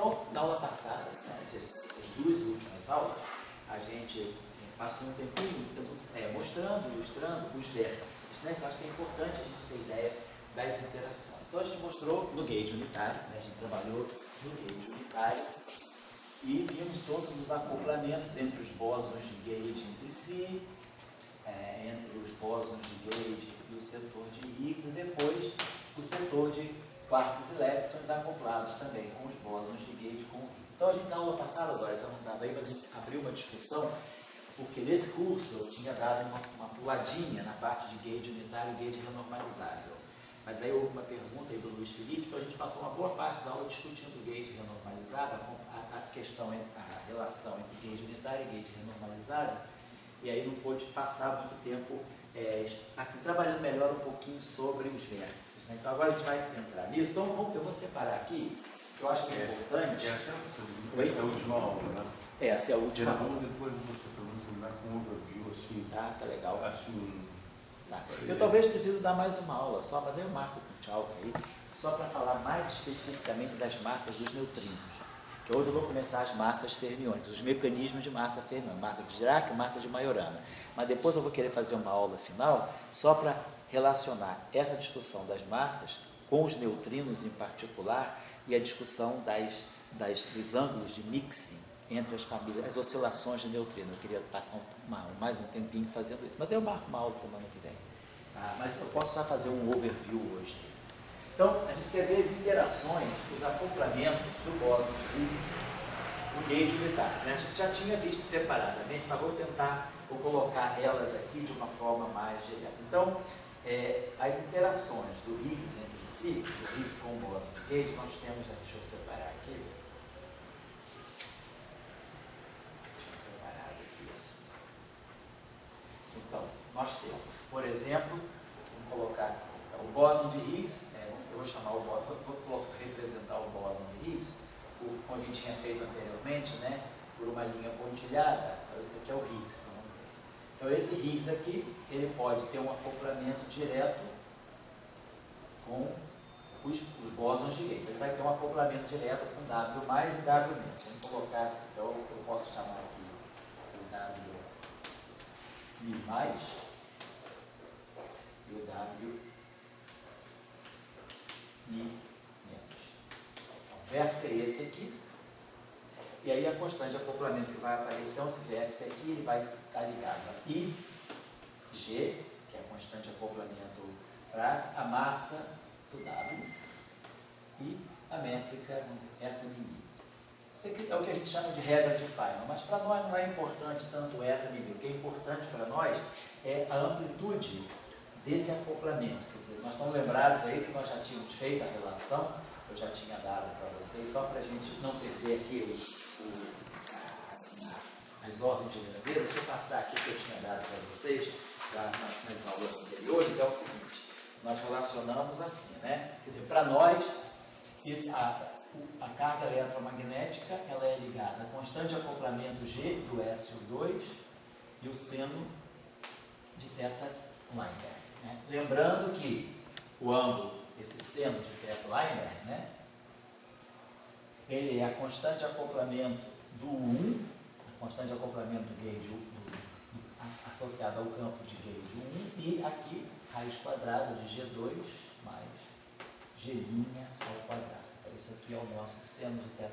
Então, na aula passada, essas duas últimas aulas, a gente passou um tempinho mostrando, ilustrando os vértices, né? Eu acho que é importante a gente ter ideia das interações. Então, a gente mostrou no gauge unitário, né? A gente trabalhou no gauge unitário e vimos todos os acoplamentos entre os bósons de gauge entre si, entre os bósons de gauge e o setor de Higgs, e depois o setor de quarks e leptons acoplados também com os bósons de gauge com Higgs. Então, a gente na aula passada, agora, você não estava aí, mas a gente abriu uma discussão, porque nesse curso eu tinha dado uma puladinha na parte de gauge unitário e gauge renormalizável. Mas aí houve uma pergunta aí do Luiz Felipe, então a gente passou uma boa parte da aula discutindo o gauge renormalizável, a questão, a relação entre gauge unitário e gauge renormalizável, e aí não pôde passar muito tempo assim, trabalhando melhor um pouquinho sobre os vértices, né? Então agora a gente vai entrar nisso. Então eu vou separar aqui, que eu acho que é importante. Essa é a última aula, né? Essa é a última aula. Depois você terminar com um overview assim. Tá legal. Assim, tá. Eu talvez precise dar mais uma aula só, mas aí eu marco com o Tchalk aí, só para falar mais especificamente das massas dos neutrinos. Que hoje eu vou começar as massas fermiônicas, os mecanismos de massa fermiônica, massa de Dirac e massa de Majorana. Mas depois eu vou querer fazer uma aula final só para relacionar essa discussão das massas com os neutrinos em particular e a discussão dos ângulos de mixing entre as famílias, as oscilações de neutrino. Eu queria passar mais um tempinho fazendo isso, mas eu marco uma aula semana que vem. Mas eu posso só fazer um overview hoje. Então, a gente quer ver as interações, os acoplamentos do bóson de Higgs no gauge unitário, né? A gente já tinha visto separadamente, mas vou colocar elas aqui de uma forma mais direta. Então, as interações do Higgs entre si, do Higgs com o bóson de gauge, nós temos, deixa eu separar aqui. Então, nós temos, por exemplo, vamos colocar assim, o bóson de Higgs, eu vou chamar o bóson, vou representar o bóson de Higgs, como a gente tinha feito anteriormente, né, por uma linha pontilhada. Então, esse aqui é o Higgs. Então, esse Higgs aqui, ele pode ter um acoplamento direto com os bósons de gauge. Ele vai ter um acoplamento direto com W mais e W menos. Vamos colocar assim, então eu posso chamar aqui o W mi mais e o W mi menos. Então, o vértice é esse aqui. E aí a constante de acoplamento que vai aparecer, então esse vértice aqui, ele vai estar ligado a I, G, que é a constante de acoplamento para a massa do W, e a métrica, vamos dizer, eta min. Isso aqui é o que a gente chama de regra de Feynman, mas para nós não é importante tanto eta min. O que é importante para nós é a amplitude desse acoplamento. Quer dizer, nós estamos lembrados aí que nós já tínhamos feito a relação, eu já tinha dado para vocês, só para a gente não perder aqui as ordens de verdadeira. Deixa eu passar aqui o que eu tinha dado para vocês nas aulas anteriores. É o seguinte, nós relacionamos assim, né? Quer dizer, para nós, a carga eletromagnética ela é ligada à constante de acoplamento G do SO2 e o seno de θ Weinberg, né? Lembrando que o ângulo, esse seno de θ Weinberg, né, ele é a constante de acoplamento do 1, a constante de acoplamento do gauge associada ao campo de gauge 1, e aqui raiz quadrada de G2 mais G' ao quadrado. Então, isso aqui é o nosso seno de θ.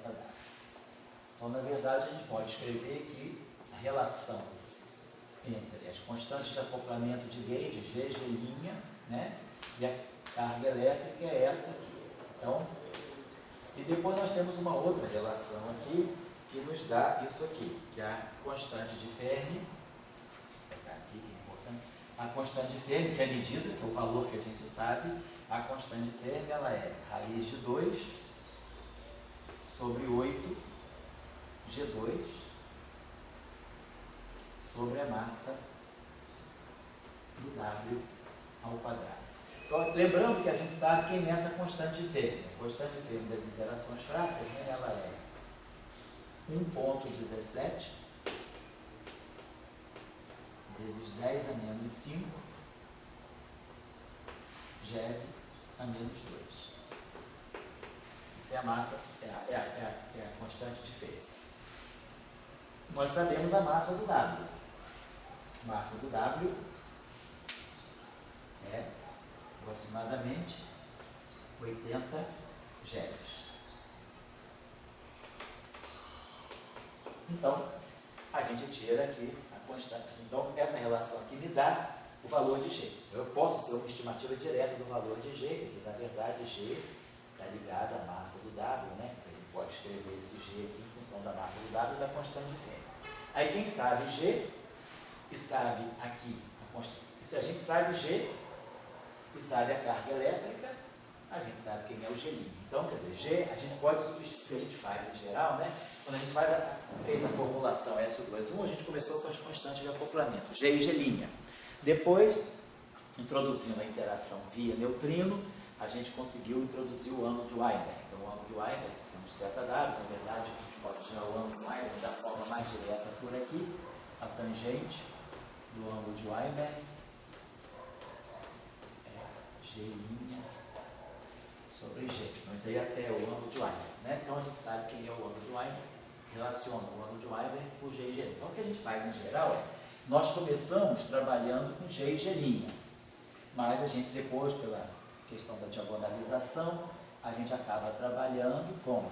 Então, na verdade, a gente pode escrever aqui a relação entre as constantes de acoplamento de gauge, G', né, e a carga elétrica é essa aqui. Então, e depois nós temos uma outra relação aqui que nos dá isso aqui, que é a constante de Fermi. Vou pegar aqui, que é importante. A constante de Fermi, que é a medida, que é o valor que a gente sabe, a constante de Fermi ela é raiz de 2 sobre 8 G2 sobre a massa do W ao quadrado. Então, lembrando que a gente sabe quem é essa constante de Fermi. A constante de Fermi das interações fracas, né, ela é 1,17 vezes 10 a menos 5 GeV a menos 2. Essa é a massa, é a constante de Fermi. Nós sabemos a massa do W. A massa do W é aproximadamente 80 GeV. Então, a gente tira aqui a constante. Então, essa relação aqui me dá o valor de G. Eu posso ter uma estimativa direta do valor de G, quer dizer, na verdade, G está ligado à massa do W, né? A gente pode escrever esse G aqui em função da massa do W e da constante de Fermi. Aí, quem sabe G e sabe aqui a constante. E se a gente sabe G e sabe a carga elétrica, a gente sabe quem é o G'. Então, quer dizer, G, a gente pode substituir, o que a gente faz em geral, né? Quando a gente fez a formulação SO2,1, a gente começou com as constantes de acoplamento, G e G'. Depois, introduzindo a interação via neutrino, a gente conseguiu introduzir o ângulo de Weinberg. Então, o ângulo de Weinberg, que são os θW, na verdade, a gente pode tirar o ângulo de Weinberg da forma mais direta por aqui, a tangente do ângulo de Weinberg é G' sobre G. Então, isso aí até o ângulo de Weinberg, né? Então, a gente sabe quem é o ângulo de Weinberg, relaciona o ângulo de Weinberg com G e G'. Então, o que a gente faz em geral é, nós começamos trabalhando com G e G', mas a gente depois, pela questão da diagonalização, a gente acaba trabalhando com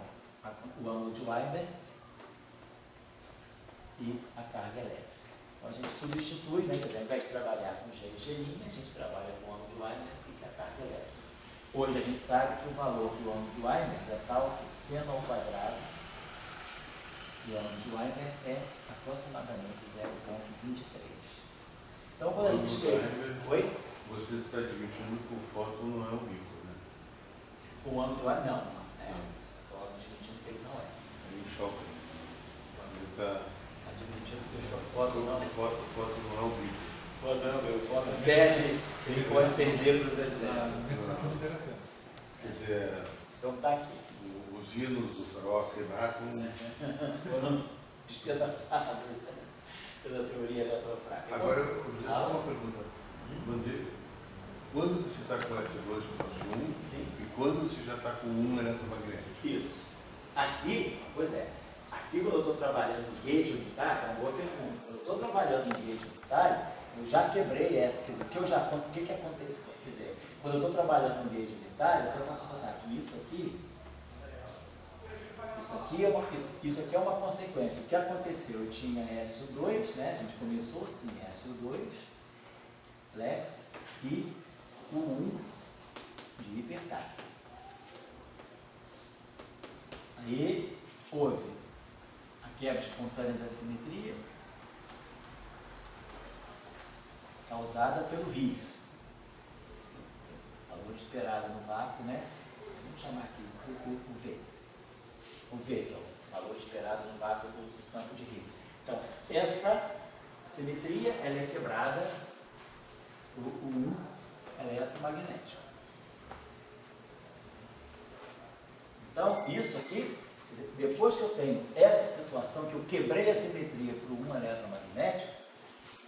o ângulo de Weinberg e a carga elétrica. Então, a gente substitui, né? Quer dizer, ao invés de trabalhar com G e G', a gente trabalha com o ângulo de Weinberg e a carga elétrica. Hoje a gente sabe que o valor do ângulo de Weinberg é tal que o seno ao quadrado do ângulo de Weinberg é aproximadamente 0,23. Então, quando a gente escreve... Oi? Você está admitindo que o fóton não é o rico, né? O ângulo de Weinberg, não. Estou admitindo que ele não é. Ele choca. Ele está Admitindo que o fóton não é. O fóton não é o rico. O fóton perde, ele pode perder para os exames. Quer dizer, Então está aqui. os hinos do ferroacrenato Foram despedaçados pela teoria eletrofrágil. Agora, eu vou só uma pergunta. Quando você está com S2 com 1 e quando você já está com 1 eletromagnético? Isso. Aqui, pois é, aqui quando eu estou trabalhando em rede unitária, é uma boa pergunta. Quando eu estou trabalhando em rede unitária, eu já quebrei essa, quer dizer, o que acontece? Quer dizer, quando eu estou trabalhando em rede unitária, eu posso falar que isso aqui é uma consequência. O que aconteceu? Eu tinha SO2, né? A gente começou assim, SO2, left, e o 1 de hipercarga. Aí houve a quebra espontânea da simetria causada pelo Higgs. Valor esperado no vácuo, né? Vamos chamar aqui o V. O V, que é o valor esperado no vácuo do campo de Higgs. Então, essa simetria ela é quebrada por um eletromagnético. Então, isso aqui, depois que eu tenho essa situação, que eu quebrei a simetria por um eletromagnético,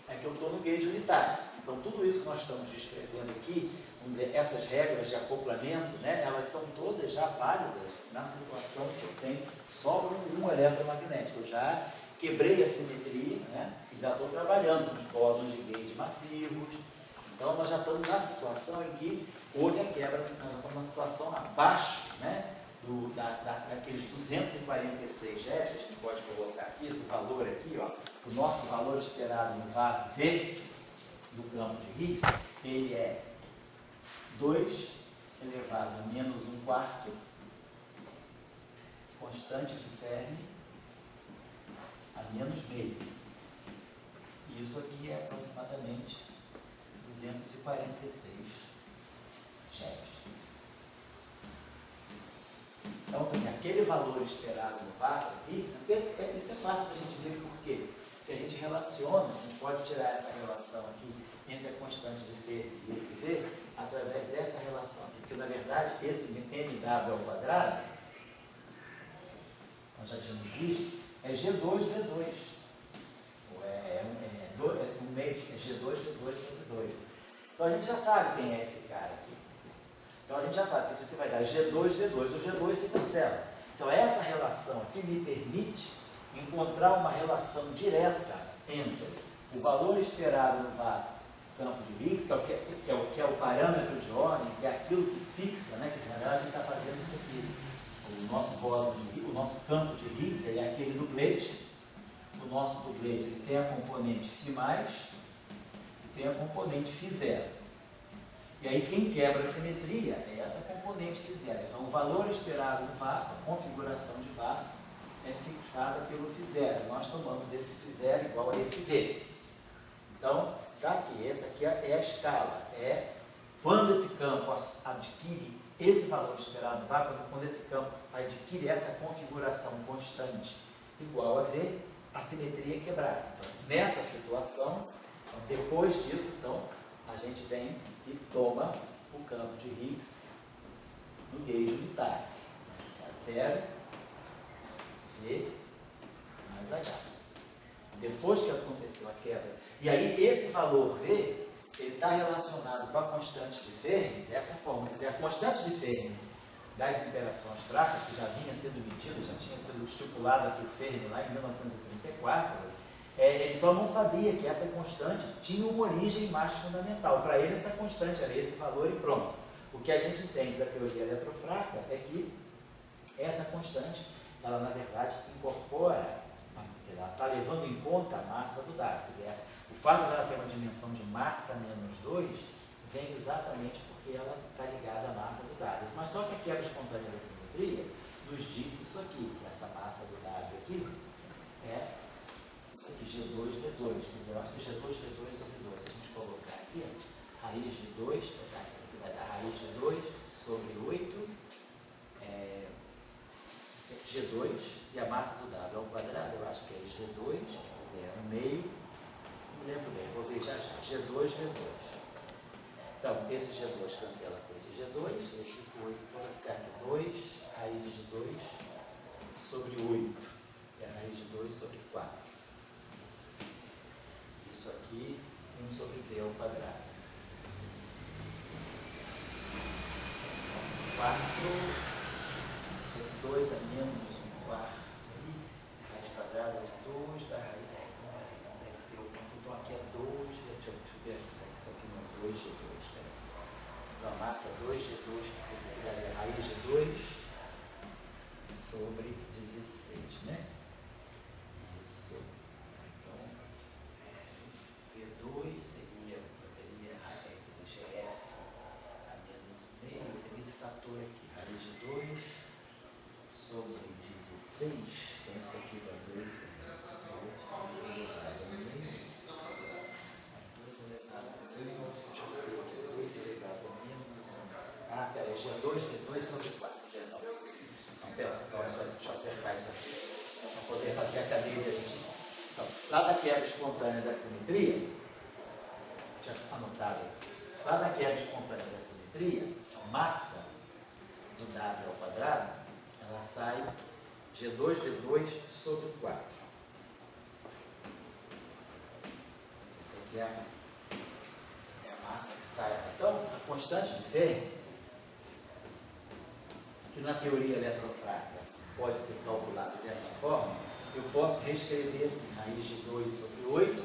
é que eu estou no gauge unitário. Então, tudo isso que nós estamos descrevendo aqui, vamos dizer, essas regras de acoplamento, né, elas são todas já válidas na situação que eu tenho só um eletromagnético. Eu já quebrei a simetria, né, e já estou trabalhando com os bósons de gauge massivos. Então, nós já estamos na situação em que houve a quebra, nós estamos numa situação abaixo, né, daqueles 246 GeV. A gente pode colocar aqui esse valor aqui, ó, o nosso valor esperado no vácuo V do campo de Higgs, ele é 2 elevado a menos 1/4 constante de Fermi a menos meio. E isso aqui é aproximadamente 246 GeV. Então, aquele valor esperado no vácuo, isso é fácil para a gente ver por quê. Porque a gente relaciona, a gente pode tirar essa relação aqui entre a constante de Fermi e esse V através dessa relação aqui. Porque, na verdade, esse MW ao quadrado, nós já tínhamos visto, é G2V2. É G2V2 sobre 2. Então, a gente já sabe quem é esse cara aqui. Então a gente já sabe que isso aqui vai dar G2, V2. O G2 se cancela. Então essa relação aqui me permite encontrar uma relação direta entre o valor esperado no campo de Higgs, que é o parâmetro de ordem, que é aquilo que fixa, né, que na verdade a gente está fazendo isso aqui. O nosso bóson de Higgs, o nosso campo de Higgs, ele é aquele duplete. O nosso duplete ele tem a componente φ+, e tem a componente φ0. E aí quem quebra a simetria é essa componente φ0. Então o valor esperado do vácuo, a configuração de vácuo, é fixada pelo φ0. Nós tomamos esse φ0 igual a esse V. Então, tá aqui, essa aqui é a escala. É quando esse campo adquire esse valor esperado do vácuo, quando esse campo adquire essa configuração constante igual a V, a simetria é quebrada. Então, nessa situação, depois disso, então, a gente vem e toma o campo de Higgs no gauge unitário. Tá? 0, V mais H. Depois que aconteceu a quebra, e aí esse valor V, ele está relacionado com a constante de Fermi dessa forma. Quer dizer, a constante de Fermi das interações fracas, que já vinha sendo medida, já tinha sido estipulada por Fermi lá em 1934, ele só não sabia que essa constante tinha uma origem mais fundamental. Para ele, essa constante era esse valor e pronto. O que a gente entende da teoria eletrofraca é que essa constante, ela na verdade incorpora, ela está levando em conta a massa do dado. Quer dizer, o fato dela ter uma dimensão de massa menos 2 vem exatamente porque ela está ligada à massa do dado. Mas só que a quebra espontânea da simetria nos diz isso aqui, que essa massa do dado aqui é isso aqui, G2V2. Quer dizer, eu acho que G2V2 sobre 2. Se a gente colocar aqui, ó, raiz de 2, isso aqui vai dar raiz de 2 sobre 8, G2, e a massa do dado ao quadrado, eu acho que é G2, quer dizer, é 1/2, não lembro bem, vou ver já já, G2V2. Então, esse G2 cancela com esse G2, esse 8 vai ficar aqui 2, raiz de 2 sobre 8, que é a raiz de 2 sobre 4. Isso aqui, 1 sobre V ao quadrado. 4, esse 2 é menos 1 quarto, raiz quadrada de 2 da raiz, deve ter o campo, então aqui é 2, deixa eu ver isso aqui não é 2G2, então a massa 2G2, quer dizer, é a raiz de 2 sobre 16, né? Isso, então, V2 seria GF a menos 1/2, tem esse fator aqui, raiz de 2 sobre 16, então isso aqui dá 2 peraí, G2, V2 sobre 4, perdão. Então, deixa eu acertar isso aqui, para poder fazer a cadeia de gente. Então, lá da quebra espontânea da simetria, já anotado aí, lá da quebra espontânea da simetria, a massa do W ao quadrado, ela sai G2V2 sobre 4. Isso aqui é a massa que sai. Então, a constante de Fermi, que na teoria eletrofraca pode ser calculada dessa forma, eu posso reescrever assim, raiz de 2 sobre 8,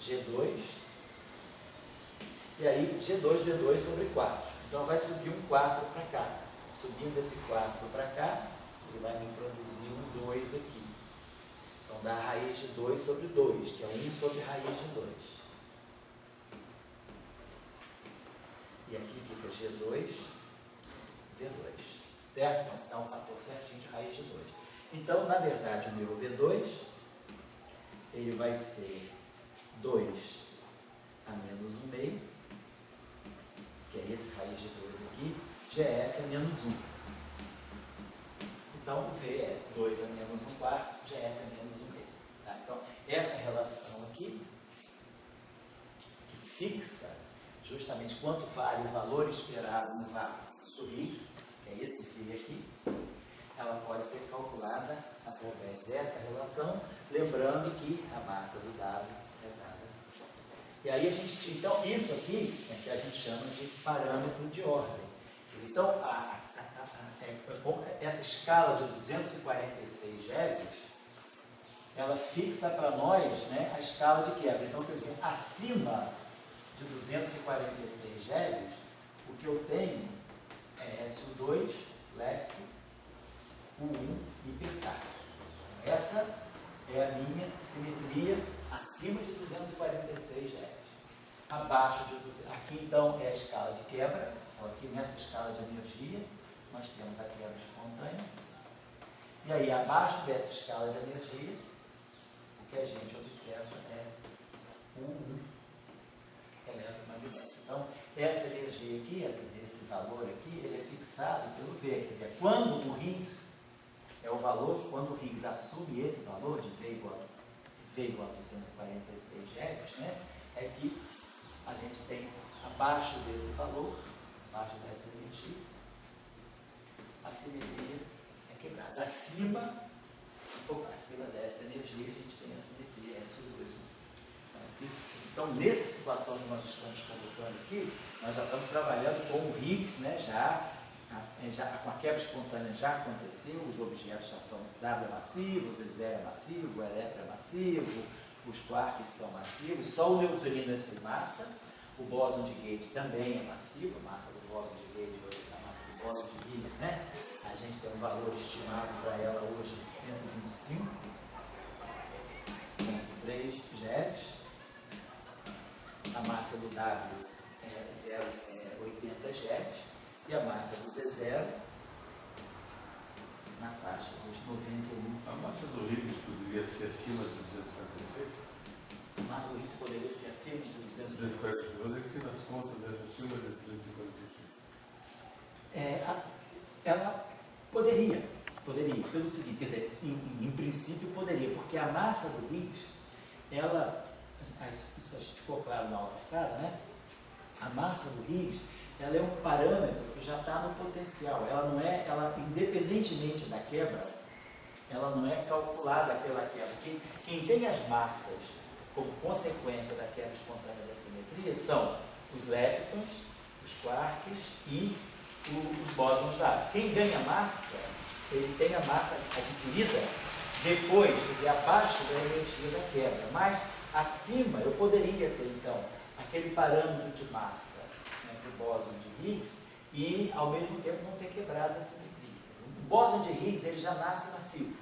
G2, e aí G2V2 sobre 4. Então vai subir um 4 para cá. Subindo esse 4 para cá, ele vai me produzir um 2 aqui. Então dá raiz de 2 sobre 2, que é 1 sobre raiz de 2. E aqui fica G2, V2. Certo? Então dá um fator certinho de raiz de 2. Então, na verdade, o meu V2, ele vai ser 2 a menos 1/2, que é esse raiz de 2 aqui, GF a menos 1. Então, o V é 2 a menos 1 quarto, GF a menos 1/2. Tá? Então, essa relação aqui, que fixa justamente quanto vale o valor esperado no vácuo do Higgs, que é esse φ aqui, ela pode ser calculada através dessa relação, lembrando que a massa do W é dada assim. E aí a gente, então isso aqui é que a gente chama de parâmetro de ordem. Então, essa escala de 246 GeV, ela fixa para nós, né, a escala de quebra. Então, quer dizer, acima de 246 GeV, o que eu tenho é SO2, left, U1 e hipercárdio. Essa é a minha simetria acima de 246 GeV. Abaixo de 200, aqui então é a escala de quebra. Então, aqui nessa escala de energia, nós temos a quebra espontânea. E aí, abaixo dessa escala de energia, o que a gente observa é U1 eletromagnético. Então, essa energia aqui, esse valor aqui, ele é fixado pelo V. Quer dizer, quando o Higgs é o valor, quando o Higgs assume esse valor de V igual a 246 GeV, né, é que a gente tem abaixo desse valor, abaixo dessa energia, a simetria é quebrada. Acima dessa energia, a gente tem a simetria SO2. Então, nessa situação que nós estamos colocando aqui, nós já estamos trabalhando com o Higgs, né, com a quebra espontânea já aconteceu, os objetos já são W é massivo, Z0 é massivo, o elétron é massivo, os quarks são massivos, só o neutrino é sem massa, o bóson de Gage também é massivo, a massa do bóson de Gage hoje é a massa do bóson de Higgs, né? A gente tem um valor estimado para ela hoje de 125,3 GeV. A massa do W é 80 GeV e a massa do Z0 na faixa dos 91. A massa do Higgs poderia ser acima de 246? A massa do Higgs poderia ser acima de 246. Onde é que nas contas é acima de 246? Ela poderia, pelo seguinte, quer dizer, em princípio poderia, porque a massa do Higgs, isso ficou claro na aula passada, né? A massa do Higgs, ela é um parâmetro que já está no potencial. Ela independentemente da quebra, ela não é calculada pela quebra. Quem tem as massas como consequência da quebra espontânea da simetria são os leptons, os quarks e os bósons W. Quem ganha massa, ele tem a massa adquirida depois, quer dizer, abaixo da energia da quebra. Mas acima, eu poderia ter, então, aquele parâmetro de massa, né, para o bóson de Higgs e, ao mesmo tempo, não ter quebrado a simetria. O bóson de Higgs, ele já nasce massivo.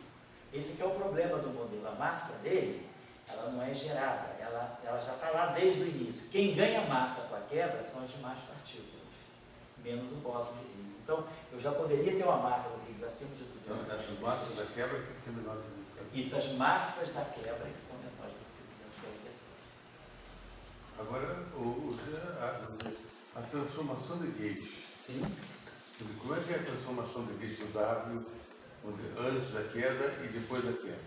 Esse aqui é o problema do modelo. A massa dele, ela não é gerada, ela já está lá desde o início. Quem ganha massa com a quebra são as demais partículas, menos o bóson de Higgs. Então, eu já poderia ter uma massa do Higgs acima de 200. Então, essas massas da quebra tem que ser menor que 246. Isso, as massas da quebra que são menores do que 246. Agora, a transformação de Gage. Sim. Como é que é a transformação de Gage do W antes da queda e depois da queda?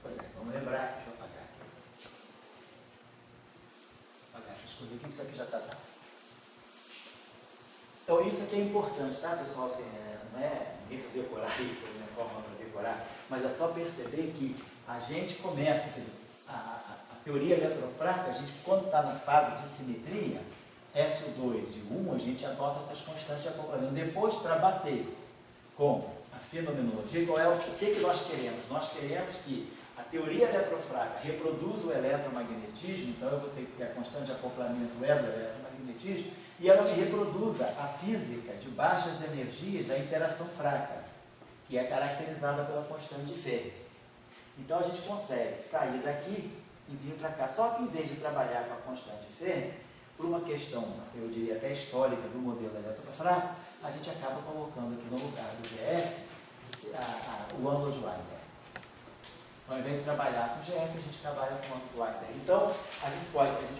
Pois é, vamos lembrar, deixa eu apagar aqui. Apagar essas coisas aqui, isso aqui já está dado. Então, isso aqui é importante, tá, pessoal? Assim, não é ninguém para decorar isso, não é forma para decorar, mas é só perceber que a gente começa, a teoria eletrofraca, a gente, quando está na fase de simetria, SO2 e U1, a gente adota essas constantes de acoplamento. Depois, para bater com a fenomenologia, o que nós queremos? Nós queremos que a teoria eletrofraca reproduza o eletromagnetismo, então eu vou ter que ter a constante de acoplamento do eletromagnetismo, e ela me reproduza a física de baixas energias da interação fraca, que é caracterizada pela constante de Fermi. Então a gente consegue sair daqui e vir para cá. Só que em vez de trabalhar com a constante de Fermi, por uma questão, eu diria até histórica, do modelo eletrofraco, a gente acaba colocando aqui no lugar do GF o ângulo de Weinberg. Ao invés de trabalhar com GF, a gente trabalha com o ângulo de Weinberg. Então, a gente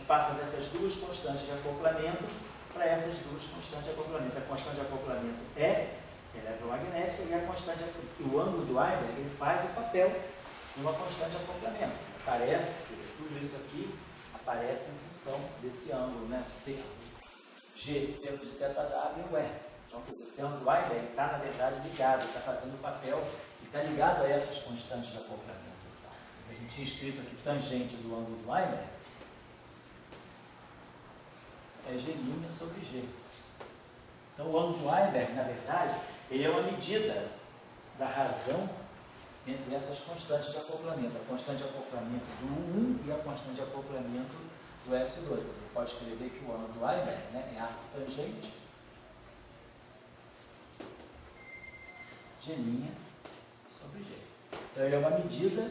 passa dessas duas constantes de acoplamento para essas duas constantes de acoplamento. A constante de acoplamento é eletromagnética e o ângulo de Weinberg ele faz o papel de uma constante de acoplamento. Aparece, tudo isso aqui aparece em função desse ângulo, né? C, G, centro de θW e o R. Então, esse ângulo de Weinberg está, na verdade, ligado, está fazendo o papel e está ligado a essas constantes de acoplamento. A gente tinha escrito aqui tangente do ângulo de Weinberg é G' sobre G. Então, o ângulo de Weinberg, na verdade, ele é uma medida da razão entre essas constantes de acoplamento. A constante de acoplamento do U1 e a constante de acoplamento do S2. Você pode escrever que o ângulo de Weinberg, né, é arco tangente, G' sobre G. Então, ele é uma medida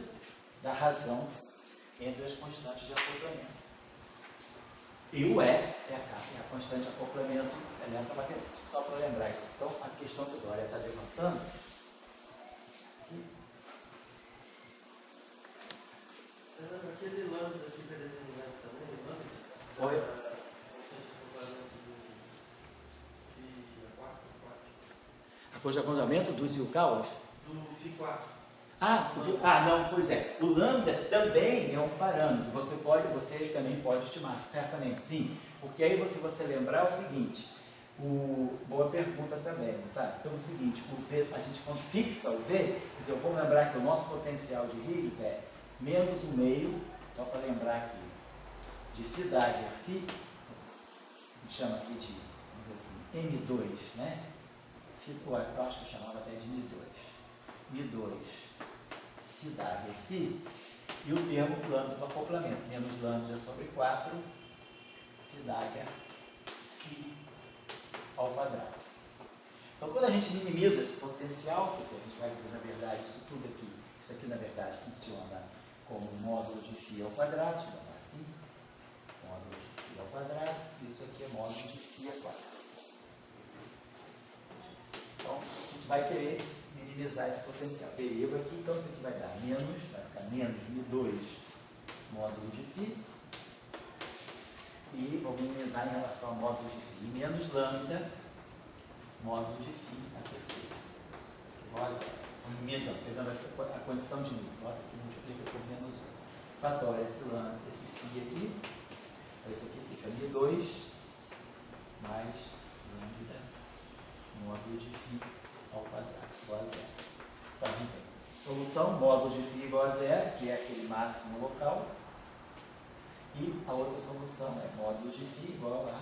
da razão entre as constantes de acoplamento. E o E é a constante de acoplamento elétrico magnético. Só para lembrar isso. Então, a questão que o Dória está levantando. Aquele lambda aqui determinado também, lambda? Oi? A constante de acoplamento do Zilkawas? Do Φ4. Não, pois é. O lambda também é um parâmetro. Você também pode estimar, certamente, sim. Porque aí você lembrar o seguinte, boa pergunta também, tá? Então é o seguinte, o V, a gente quando fixa o V, quer dizer, vamos lembrar que o nosso potencial de Higgs é menos o meio, só para lembrar aqui, de Φ Dagger, Φ, a gente chama aqui de, vamos dizer assim, M2, né? Eu acho que eu chamava até de Mi2. Φ Dagger, Φ, e o termo lambda do acoplamento, menos lambda sobre 4, Φ Dagger, Φ ao quadrado. Então, quando a gente minimiza esse potencial, quer dizer, a gente vai dizer, na verdade, isso aqui, na verdade, funciona como módulo de Φ ao quadrado, vamos assim, módulo de Φ ao quadrado, e isso aqui é módulo de Φ ao quadrado. Então, a gente vai querer minimizar esse potencial. Deriva aqui, então isso aqui vai ficar menos Mi2 módulo de Φ, e vou minimizar em relação ao módulo de Φ, menos lambda módulo de Φ a terceira, igual a zero. Minimizando, pegando a condição de nível, bota aqui, multiplica por menos 1. Fatora esse Φ aqui, isso aqui fica Mi2 mais lambda módulo de Φ ao quadrado, igual a zero. Então, a gente tem solução, módulo de Φ igual a zero, que é aquele máximo local, e a outra solução é módulo de Φ igual a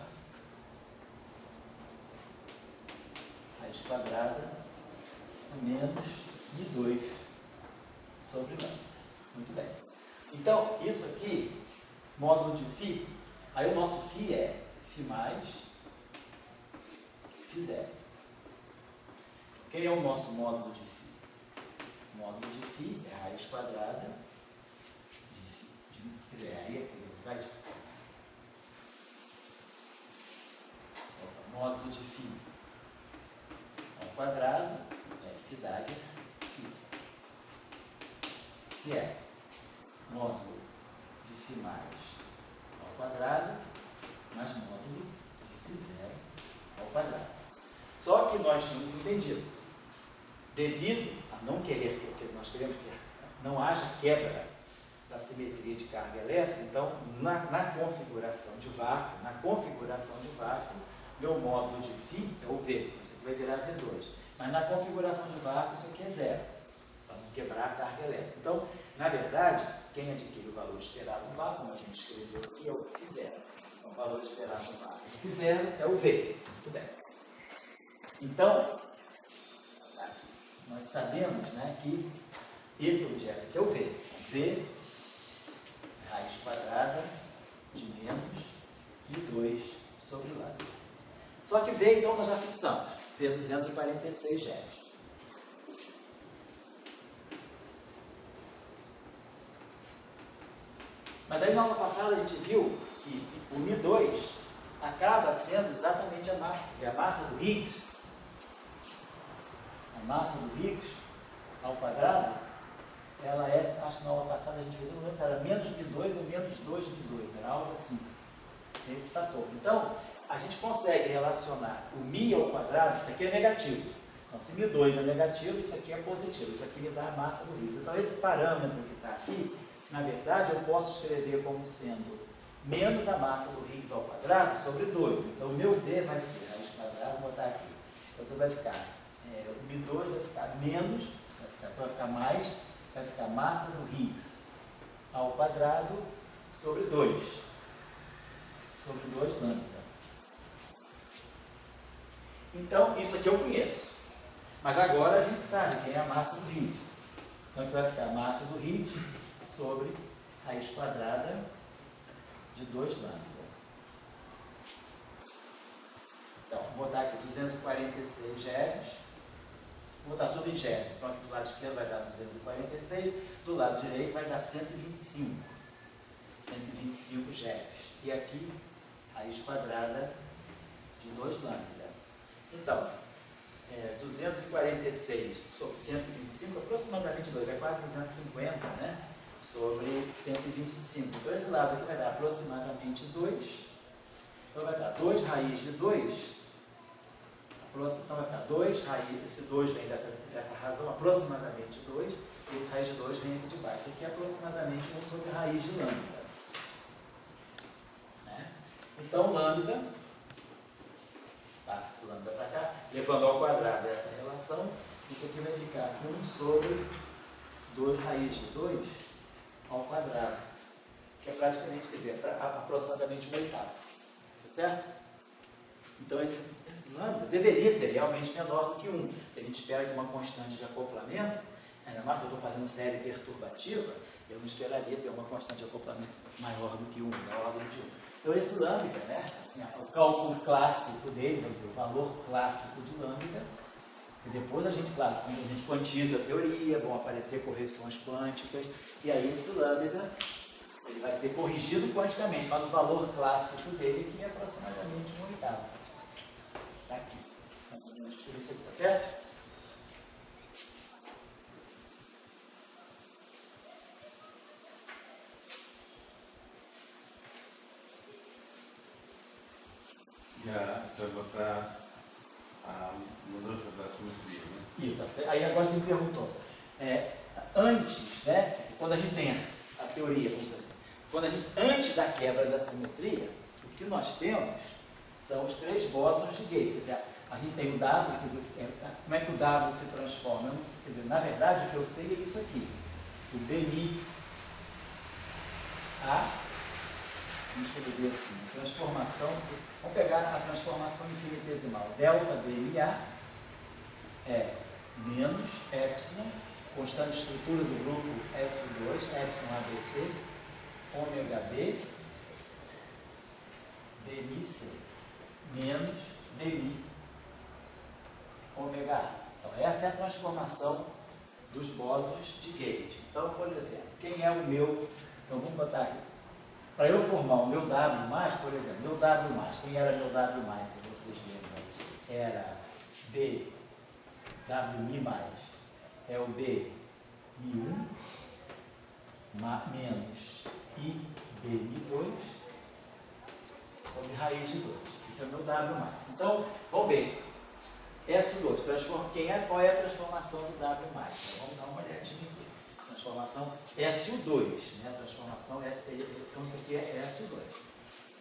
raiz quadrada menos Mi2 sobre lambda. Muito bem. Então, isso aqui, módulo de Φ, aí o nosso Φ é Φ mais Φ0. Quem é o nosso módulo de Φ? O módulo de Φ é a raiz quadrada de Φ. Módulo de Φ ao quadrado é Φ Dagger Φ, que é módulo de Φ mais ao quadrado mais módulo de Φ0 ao quadrado. Só que nós tínhamos entendido, devido a não querer, porque nós queremos que não haja quebra da simetria de carga elétrica, então na configuração de vácuo, meu módulo de Φ é o V, isso aqui vai virar V2. Mas na configuração de vácuo, isso aqui é zero, para não quebrar a carga elétrica. Então, na verdade, quem adquire o valor esperado no vácuo, como a gente escreveu aqui, é o Φ0. Então, o valor esperado no vácuo do Φ0 é o V. Muito bem. Então, nós sabemos, né, que esse objeto aqui é o V. V, raiz quadrada de menos I2 sobre lambda. Só que V, então, nós já fixamos. V 246 GeV. Mas aí na aula passada a gente viu que o Mi2 acaba sendo exatamente a massa do Higgs. A massa do Higgs ao quadrado, ela é, acho que na aula passada a gente fez, não lembro se era menos Mi2 ou menos 2 Mi2, era algo assim, esse fator. Então, a gente consegue relacionar o Mi ao quadrado, isso aqui é negativo. Então, se Mi2 é negativo, isso aqui é positivo, isso aqui me dá a massa do Higgs. Então, esse parâmetro que está aqui, na verdade, eu posso escrever como sendo menos a massa do Higgs ao quadrado sobre 2. Então, o meu V vai ser raiz quadrada, vou botar aqui. Então, você vai ficar, o Mi2 vai ficar menos, vai ficar mais, vai ficar massa do Higgs ao quadrado sobre 2. Sobre 2 lambda. Então, isso aqui eu conheço. Mas agora a gente sabe quem é a massa do RID. Então, isso vai ficar a massa do RID sobre raiz quadrada de 2 lambda. Então, vou botar aqui 246 GeVs. Vou botar tudo em GeVs. Então, aqui do lado esquerdo vai dar 246, do lado direito vai dar 125. 125 GeVs. E aqui, raiz quadrada de 2 lambda. Então, 246 sobre 125, aproximadamente 2, é quase 250, né? Sobre 125. Então, esse lado aqui vai dar aproximadamente 2. Então, vai dar 2 raiz de 2. Então, vai dar 2 raiz, esse 2 vem dessa razão, aproximadamente 2. Esse raiz de 2 vem aqui de baixo. Esse aqui é aproximadamente 1 sobre raiz de lambda. Né? Então, lambda, passo esse lambda para cá, levando ao quadrado essa relação, isso aqui vai ficar 1 sobre 2 raiz de 2 ao quadrado, que é praticamente, quer dizer, aproximadamente 1/8. Tá certo? Então, esse lambda deveria ser realmente menor do que 1. A gente espera que uma constante de acoplamento, ainda mais que eu estou fazendo série perturbativa, eu não esperaria ter uma constante de acoplamento maior do que 1, da ordem de 1. Então, esse lambda, né, assim, o cálculo clássico dele, vamos dizer, o valor clássico de lambda, e depois a gente, claro, quando a gente quantiza a teoria, vão aparecer correções quânticas, e aí esse lambda ele vai ser corrigido quanticamente, mas o valor clássico dele aqui é aproximadamente 1/8. Está aqui. Isso aqui, tá certo? Já você vai mostrar a mudança da simetria, né? Isso. Aí agora você me perguntou. Antes, né, quando a gente tem a teoria, vamos dizer assim, antes da quebra da simetria, o que nós temos são os 3 bósons de Gauss. Quer dizer, a gente tem o W, quer dizer, como é que o W se transforma? Quer dizer, na verdade, o que eu sei é isso aqui. O BMI A, vamos escrever assim, transformação, vamos pegar a transformação infinitesimal. Delta BMA é menos epsilon, constante estrutura do grupo S2, epsilon ABC, ômega B, BMIC, menos BMI, ômega A. Então, essa é a transformação dos bósons de Gauss. Então, por exemplo, quem é o meu... Então, vamos botar aqui. Para eu formar o meu W+, por exemplo, meu W+, quem era meu W+, se vocês lembram? Era B, WMI+, é o BMI1, menos IBMI2, sobre raiz de 2. Isso é o meu W+. Então, vamos ver. S2, qual é a transformação do W+? Então, vamos dar uma olhadinha aqui. Transformação SU2, né? Transformação então isso aqui é SU2.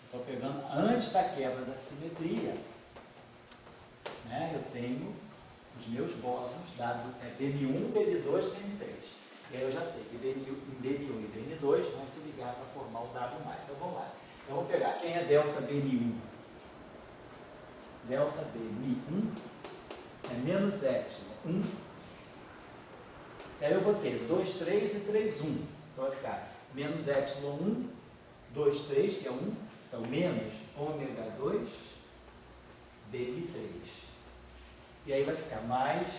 Então, pegando antes da quebra da simetria, né, eu tenho os meus bósons, dado BM1, BM2, BM3. E aí eu já sei que BM1 e BM2 vão se ligar para formar o W+. Então vamos lá. Eu vou pegar quem é delta BM1. Delta BM1 é menos epsilon 1. E aí eu vou ter 2, 3 e 3, 1. Então vai ficar menos epsilon 1, 2, 3, que é 1. Então menos ômega 2, BM3. E aí vai ficar mais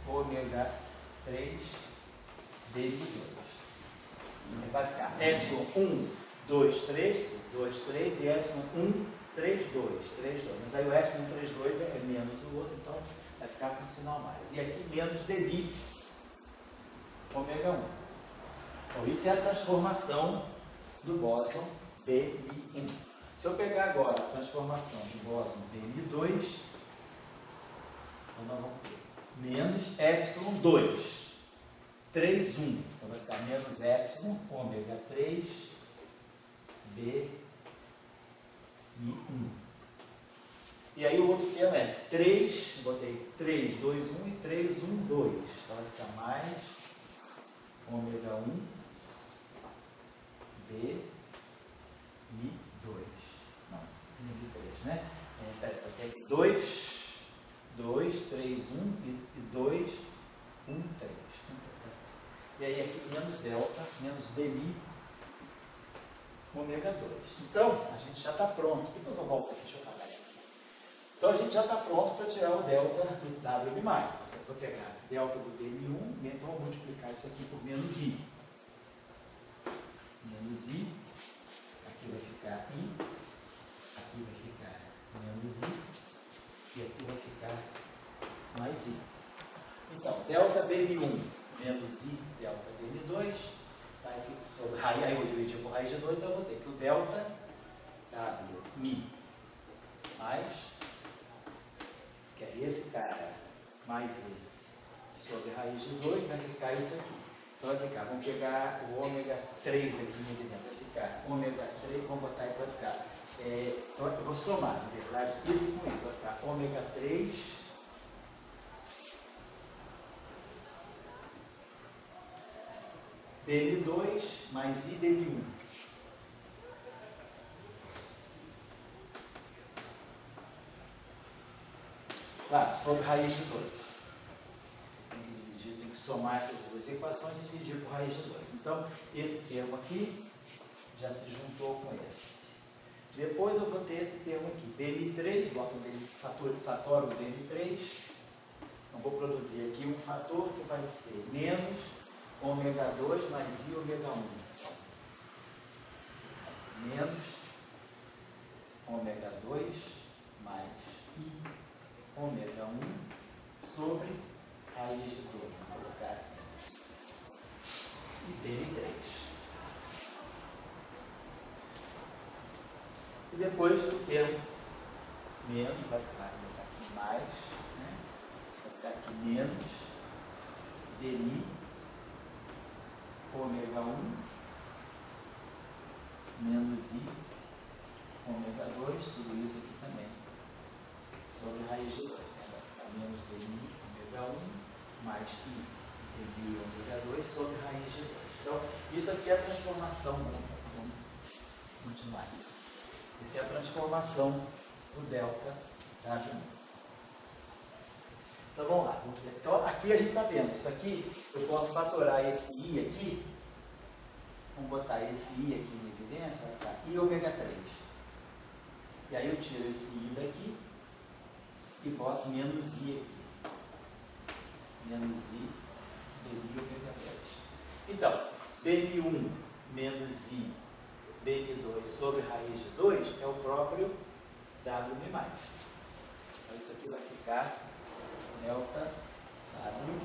ômega 3, BM2. Vai ficar epsilon 1, 2, 3, 2, 3 e epsilon 1, 3, 2, 3, 2. Mas aí o epsilon 3, 2 é menos o outro, então vai ficar com sinal mais. E aqui menos dmi, ômega 1. Então isso é a transformação do bóson BMI1. Se eu pegar agora a transformação do bóson BMI2, então nós vamos ter menos epsilon 2, 3, 1. Então vai ficar menos epsilon, ômega 3, BMI1. E aí o outro termo é 3, botei 3, 2, 1 e 3, 1, 2. Então vai ficar mais ômega 1, BMI2. Não, BMI3, né? vai ter aqui 2, 3, 1 e 2, 1, 3. E aí aqui menos delta, menos dmi, ômega 2. Então, a gente já está pronto. Depois eu volto aqui, deixa eu falar isso aqui. Então, a gente já está pronto para tirar o delta do WM+. Você vai pegar delta do dmi1, então vou multiplicar isso aqui por menos i. Menos i, aqui vai ficar i, aqui vai ficar menos i, e aqui vai ficar mais i. Então, delta dmi1 menos i delta dmi2, tá? Aí eu vou dividir por raiz de 2, então eu vou ter que o delta mi mais, que é esse cara, mais esse, sobre raiz de 2, vai ficar isso aqui. Então vai ficar, vamos pegar o ômega 3 aqui dentro, vai ficar ômega 3, vamos botar aí para ficar. Então eu vou somar, na verdade, isso com isso, vai ficar ômega 3 dm2 mais i dm1. Claro, sobre raiz de 2. Tem que somar essas duas equações e dividir por raiz de 2. Então, esse termo aqui já se juntou com esse. Depois eu vou ter esse termo aqui, dm3, boto o fator do dm3. Então, vou produzir aqui um fator que vai ser menos ômega 2 mais i ômega 1. Menos ômega 2 mais i ômega 1 sobre raiz de 2. Vou colocar assim. E dm3. E depois o termo menos, vai ficar assim, mais, né? Vai ficar aqui menos dmi ômega 1 menos i ômega 2, tudo isso aqui também, sobre raiz de 2. Vai ficar menos dmi ômega 1 mais i dmi ômega 2 sobre raiz de 2. Então, isso aqui é a transformação. Vamos continuar. Isso é a transformação do delta W. Então vamos lá. Então aqui a gente está vendo, isso aqui eu posso fatorar esse i aqui, vamos botar esse i aqui em evidência, vai ficar i ômega 3. E aí eu tiro esse i daqui e boto menos i aqui. Menos i dmi ômega 3. Então, dmi1 menos i dmi2 sobre raiz de 2 é o próprio WM+. Então isso aqui vai ficar delta W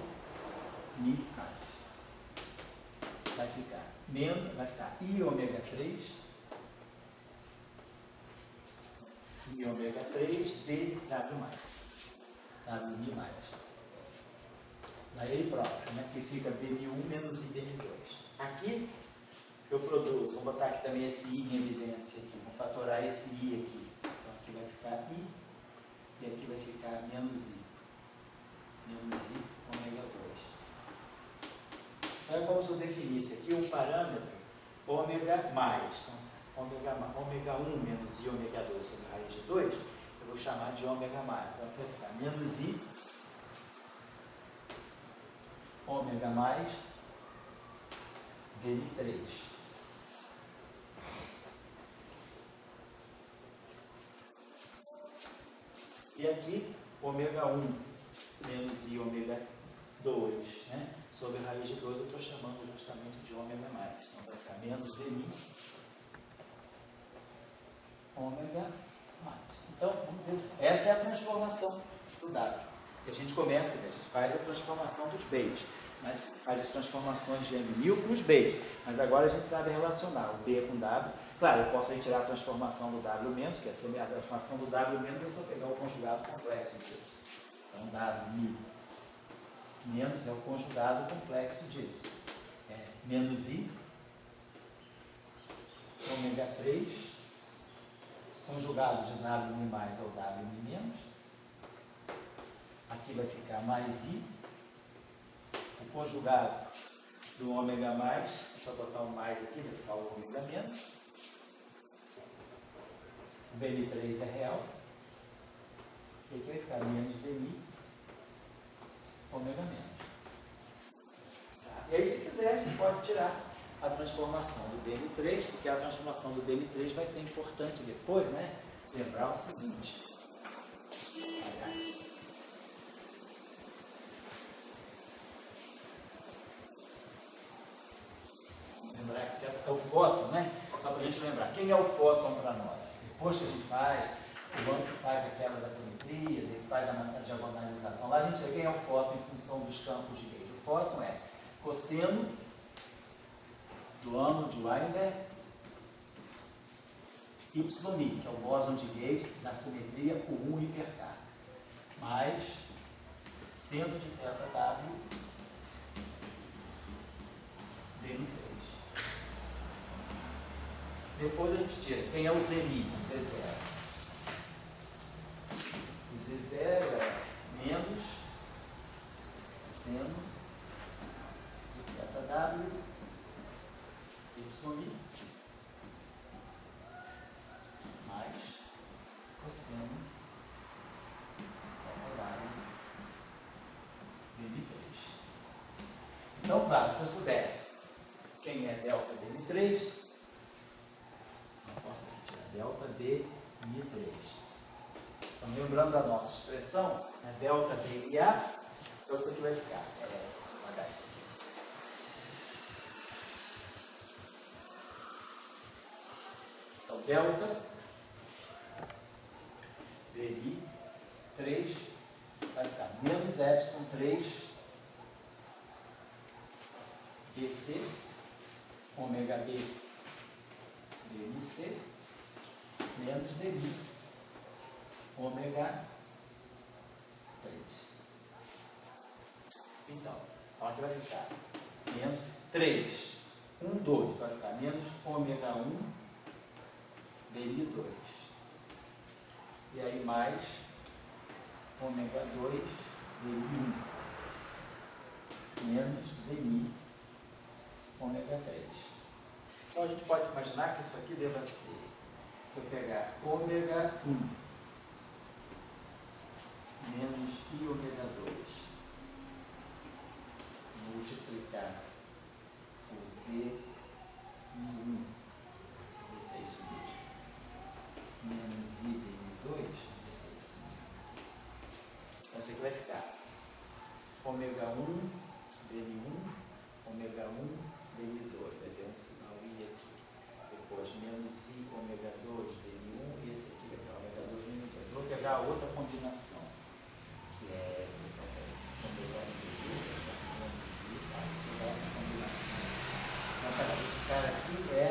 mi mais. Vai ficar I ômega 3 I ômega 3 dW mais. W mi mais. Daí ele próprio, né? Que fica dm1 menos I dm2. Aqui eu produzo, vou botar aqui também esse I em evidência aqui, vou fatorar esse I aqui. Então aqui vai ficar I e aqui vai ficar menos I. Menos I ômega 2. Então é como se eu definisse aqui um parâmetro ômega mais. Então, ômega 1 menos I ômega 2 sobre raiz de 2, eu vou chamar de ômega mais. Então vai ficar menos I ômega mais dm3. E aqui, ômega 1 menos I ômega 2, né? Sobre a raiz de 2 eu estou chamando justamente de ômega mais. Então vai ficar menos dmi ômega mais. Então, vamos dizer, essa é a transformação do W. E a gente começa, quer dizer, a gente faz a transformação dos Bs, mas faz as transformações de M1000 para os Bs. Mas agora a gente sabe relacionar o B com W. Claro, eu posso retirar a transformação do W-, que é a transformação do W- é só pegar o conjugado complexo disso. Então, W- menos é o conjugado complexo disso. É menos I, ômega 3, conjugado de W- mais ao W-. Aqui vai ficar mais I, o conjugado do ômega mais, só botar um mais aqui, vai ficar o ômega menos. O BM3 é real. E aqui vai ficar menos dmi, ômega menos. Tá? E aí, se quiser, a gente pode tirar a transformação do dm3, porque a transformação do dm3 vai ser importante depois, né? Lembrar o seguinte. Lembrar que é o fóton, né? Só para a gente lembrar. Quem é o fóton para nós? Depois que a gente faz, o banco que faz a quebra da simetria, ele faz a diagonalização. Lá a gente vê quem é o fóton em função dos campos de Gauge. O fóton é cosseno do ângulo de Weinberg, YI, que é o bóson de Gauge da simetria por 1 hipercar, mais seno de θW dm3. Depois a gente tira quem é o Zmi, o Z0. O Z0 é menos seno de θW YI mais cosseno θW dm3. Então, claro, se eu souber quem é delta dm3, eu posso tirar delta dmi3. Então, lembrando da nossa expressão, né, delta dma, então isso aqui vai ficar. Vou guardar isso aqui. Então, delta dmi3 vai ficar menos epsilon 3 dc ômega b dmc menos dmi ômega 3. Então, onde vai ficar? Menos 3, 1, 2, vai ficar menos ômega 1 dmi 2. E aí mais ômega 2 dmi 1 menos dmi ômega 3. Então a gente pode imaginar que isso aqui deva ser, se eu pegar ômega 1 menos I ômega 2 multiplicar por dmi1, vai ser isso mesmo, menos I dmi2, vai ser isso mesmo. Então isso aqui vai ficar ômega 1 dmi1, ômega 1 dmi2, vai ter um sinal I aqui. Depois menos I ômega 2 dmi1 e esse aqui vai ter ômega 2 dmi2. Vou pegar a outra combinação, que é ômega 1 dmi2, menos I, tá? Vou pegar essa combinação. Então, esse cara aqui é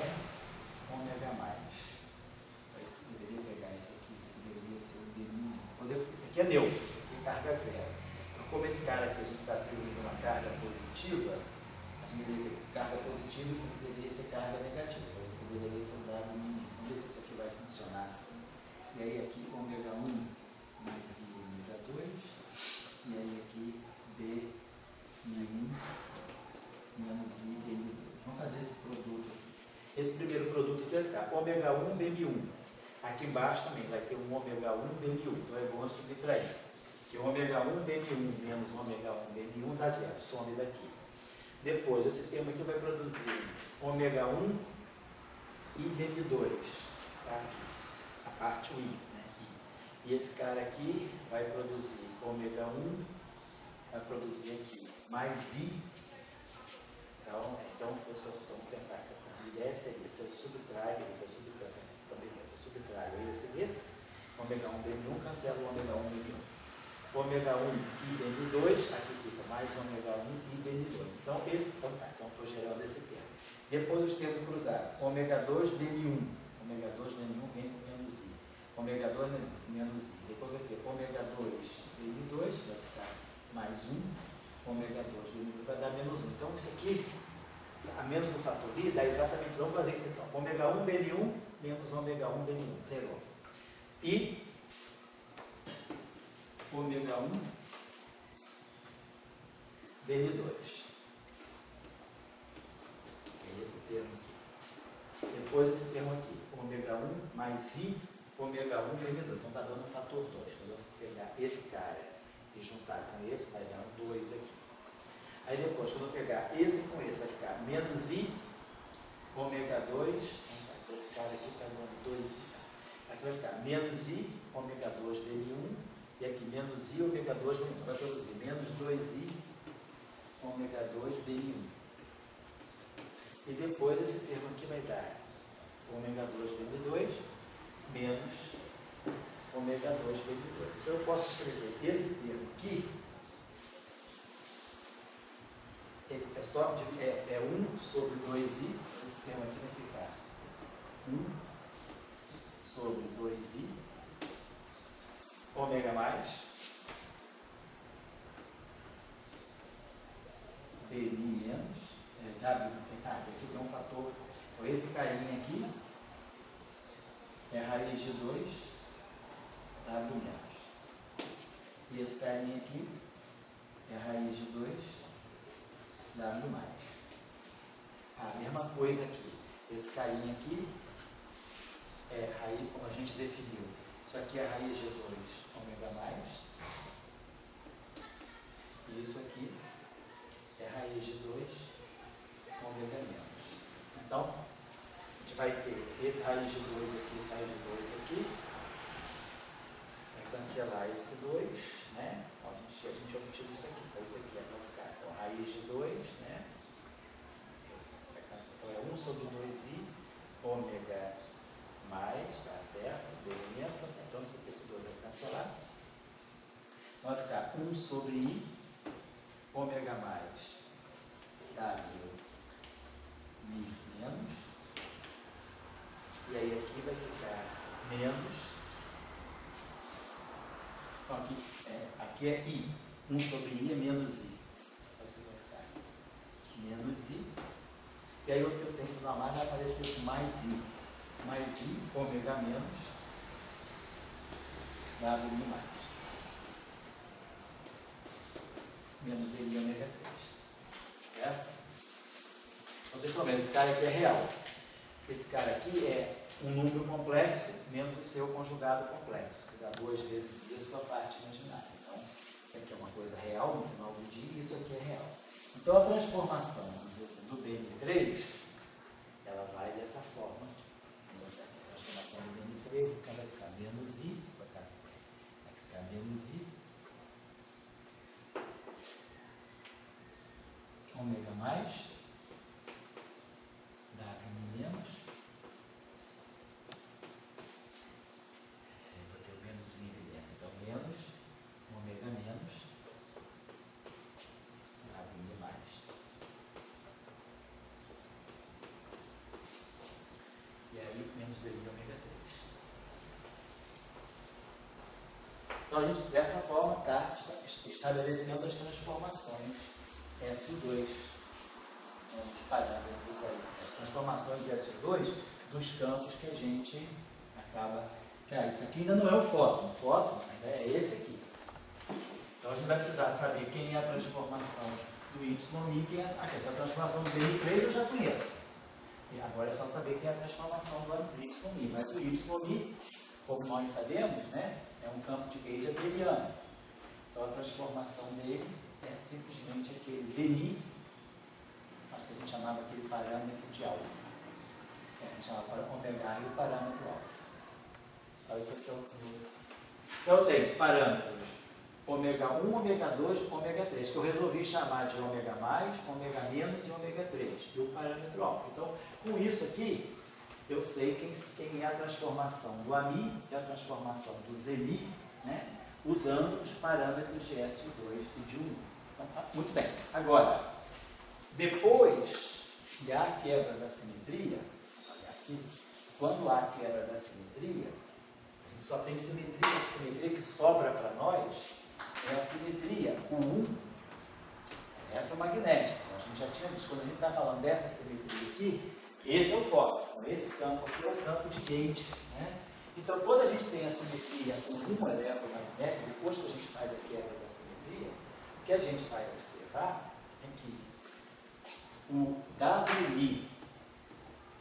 ômega mais. Então, eu deveria pegar isso aqui deveria ser o dmi1. Isso aqui é neutro, isso aqui é carga zero. Então, como esse cara aqui a gente está atribuindo uma carga positiva, deveria ter carga positiva e isso aqui deveria ser carga negativa. Então, isso aqui deveria ser um dado mínimo. Vamos ver se isso aqui vai funcionar assim. E aí aqui ômega 1 mais I ômega 2. E aí aqui dmi1 menos I dmi2. Vamos fazer esse produto aqui. Esse primeiro produto aqui vai ficar ômega 1 dmi1. Aqui embaixo também vai ter um ômega 1 dmi1. Então é bom subtrair. Que ômega 1 dmi1 menos ômega 1 dmi1 dá zero. Some daqui. Depois, esse termo aqui vai produzir ômega 1 e dmi2, tá? A parte I, né? E esse cara aqui vai produzir ômega 1, vai produzir aqui mais I. Então vamos pensar que a ideia seria, se eu subtraio esse, ômega 1 dmi1, cancela o ômega 1 dmi1. Ômega 1 e dmi2, aqui fica mais ômega 1 e dmi2. Então, estou gerando esse termo. Depois os termos cruzados. Ômega 2 dmi1. Ômega 2 dmi1 vem com menos I. Ômega 2 menos I. Depois vai ter ômega 2 dmi2, vai ficar mais 1. Ômega 2 dmi2 vai dar menos 1. Então, isso aqui, a menos do fator I, dá exatamente, vamos fazer isso então. Ômega 1 dmi1 menos ômega 1 dmi1. Zerou. E ômega 1 dmi2. É esse termo aqui. Depois esse termo aqui, ômega 1 mais I ômega 1 dmi2. Então está dando um fator 2. Quando eu pegar esse cara e juntar com esse, vai dar um 2 aqui. Aí depois, quando eu pegar esse com esse, vai ficar menos I ômega 2, esse cara aqui está dando 2I. Aqui vai ficar menos I ômega 2 dele1, e aqui menos I ômega 2 dele1. Então vai produzir menos 2I ômega 2 dele1. E depois esse termo aqui vai dar ômega 2 dele2 menos ômega 2 dele2. Então eu posso escrever esse termo aqui, é 1 sobre 2i, esse termo aqui vai ficar 1 sobre 2i, ômega mais, dmi menos, w, aqui tem um fator, então esse carinha aqui é raiz de 2, w menos. E esse carinha aqui é raiz de 2, w mais. A mesma coisa aqui. Esse carinha aqui é raiz, como a gente definiu. Isso aqui é raiz de 2, ômega mais. E isso aqui é raiz de 2, ômega menos. Então, a gente vai ter esse raiz de 2 aqui, esse raiz de 2 aqui. Vai cancelar esse 2, né? Então, a gente obteve isso aqui. Então, isso aqui é para ficar. Então, raiz de 2, né? Então, é 1 sobre 2i, ômega mais, tá certo? Derimetro, então esse 2 vai cancelar. Então, vai ficar 1 sobre i, ômega mais, w, mi menos. E aí aqui vai ficar menos. Então, aqui é i. 1 sobre i é menos i. Então, isso vai ficar menos i. E aí o teu tensor mais vai aparecer com mais i. Mais i, ômega menos, w mais. Menos i, ômega 3. Certo? Então, vocês estão vendo, esse cara aqui é real. Esse cara aqui é um número complexo menos o seu conjugado complexo, que dá 2 vezes i a sua parte imaginária. Então, isso aqui é uma coisa real no final do dia e isso aqui é real. Então, a transformação, vamos dizer assim, do BN3, ela vai dessa forma. A transformação do BN3, então vai ficar menos i, vai ficar menos i, ômega mais, w menos, vou ter o menos em evidência, então menos, ômega menos, w mais. E aí, menos dv ômega 3. Então, a gente, dessa forma, está estabelecendo as transformações SU2, os parâmetros aí. As transformações SU2 dos campos que a gente acaba... Cara, isso aqui ainda não é o fóton. O fóton é esse aqui. Então, a gente vai precisar saber quem é a transformação do YI, quem é... essa transformação do BN3 eu já conheço. E agora é só saber quem é a transformação do YI. Mas o YI, como nós sabemos, né, é um campo de gauge abeliano. Então, a transformação dele é simplesmente aquele dmi, acho que a gente chamava aquele parâmetro de alfa. A gente chamava para ômega e o parâmetro alfa. Então, isso aqui é o... Então, eu tenho parâmetros ômega 1, ômega 2, ômega 3, que eu resolvi chamar de ômega mais, ômega menos e ômega 3, e o parâmetro alfa. Então, com isso aqui, eu sei quem é a transformação do AMI e a transformação do ZMI, né, usando os parâmetros de SU2 e de U1. Então, tá muito bem. Agora, depois que há a quebra da simetria, olha aqui, quando há a quebra da simetria, a gente só tem simetria. A simetria que sobra para nós é a simetria U1 eletromagnética. Então, a gente já tinha visto, quando a gente está falando dessa simetria aqui, esse é o foco. Então, esse campo aqui é o campo de gauge, né? Então, quando a gente tem a simetria U1 eletromagnética, depois que a gente faz a quebra da simetria, o que a gente vai observar é que o WI,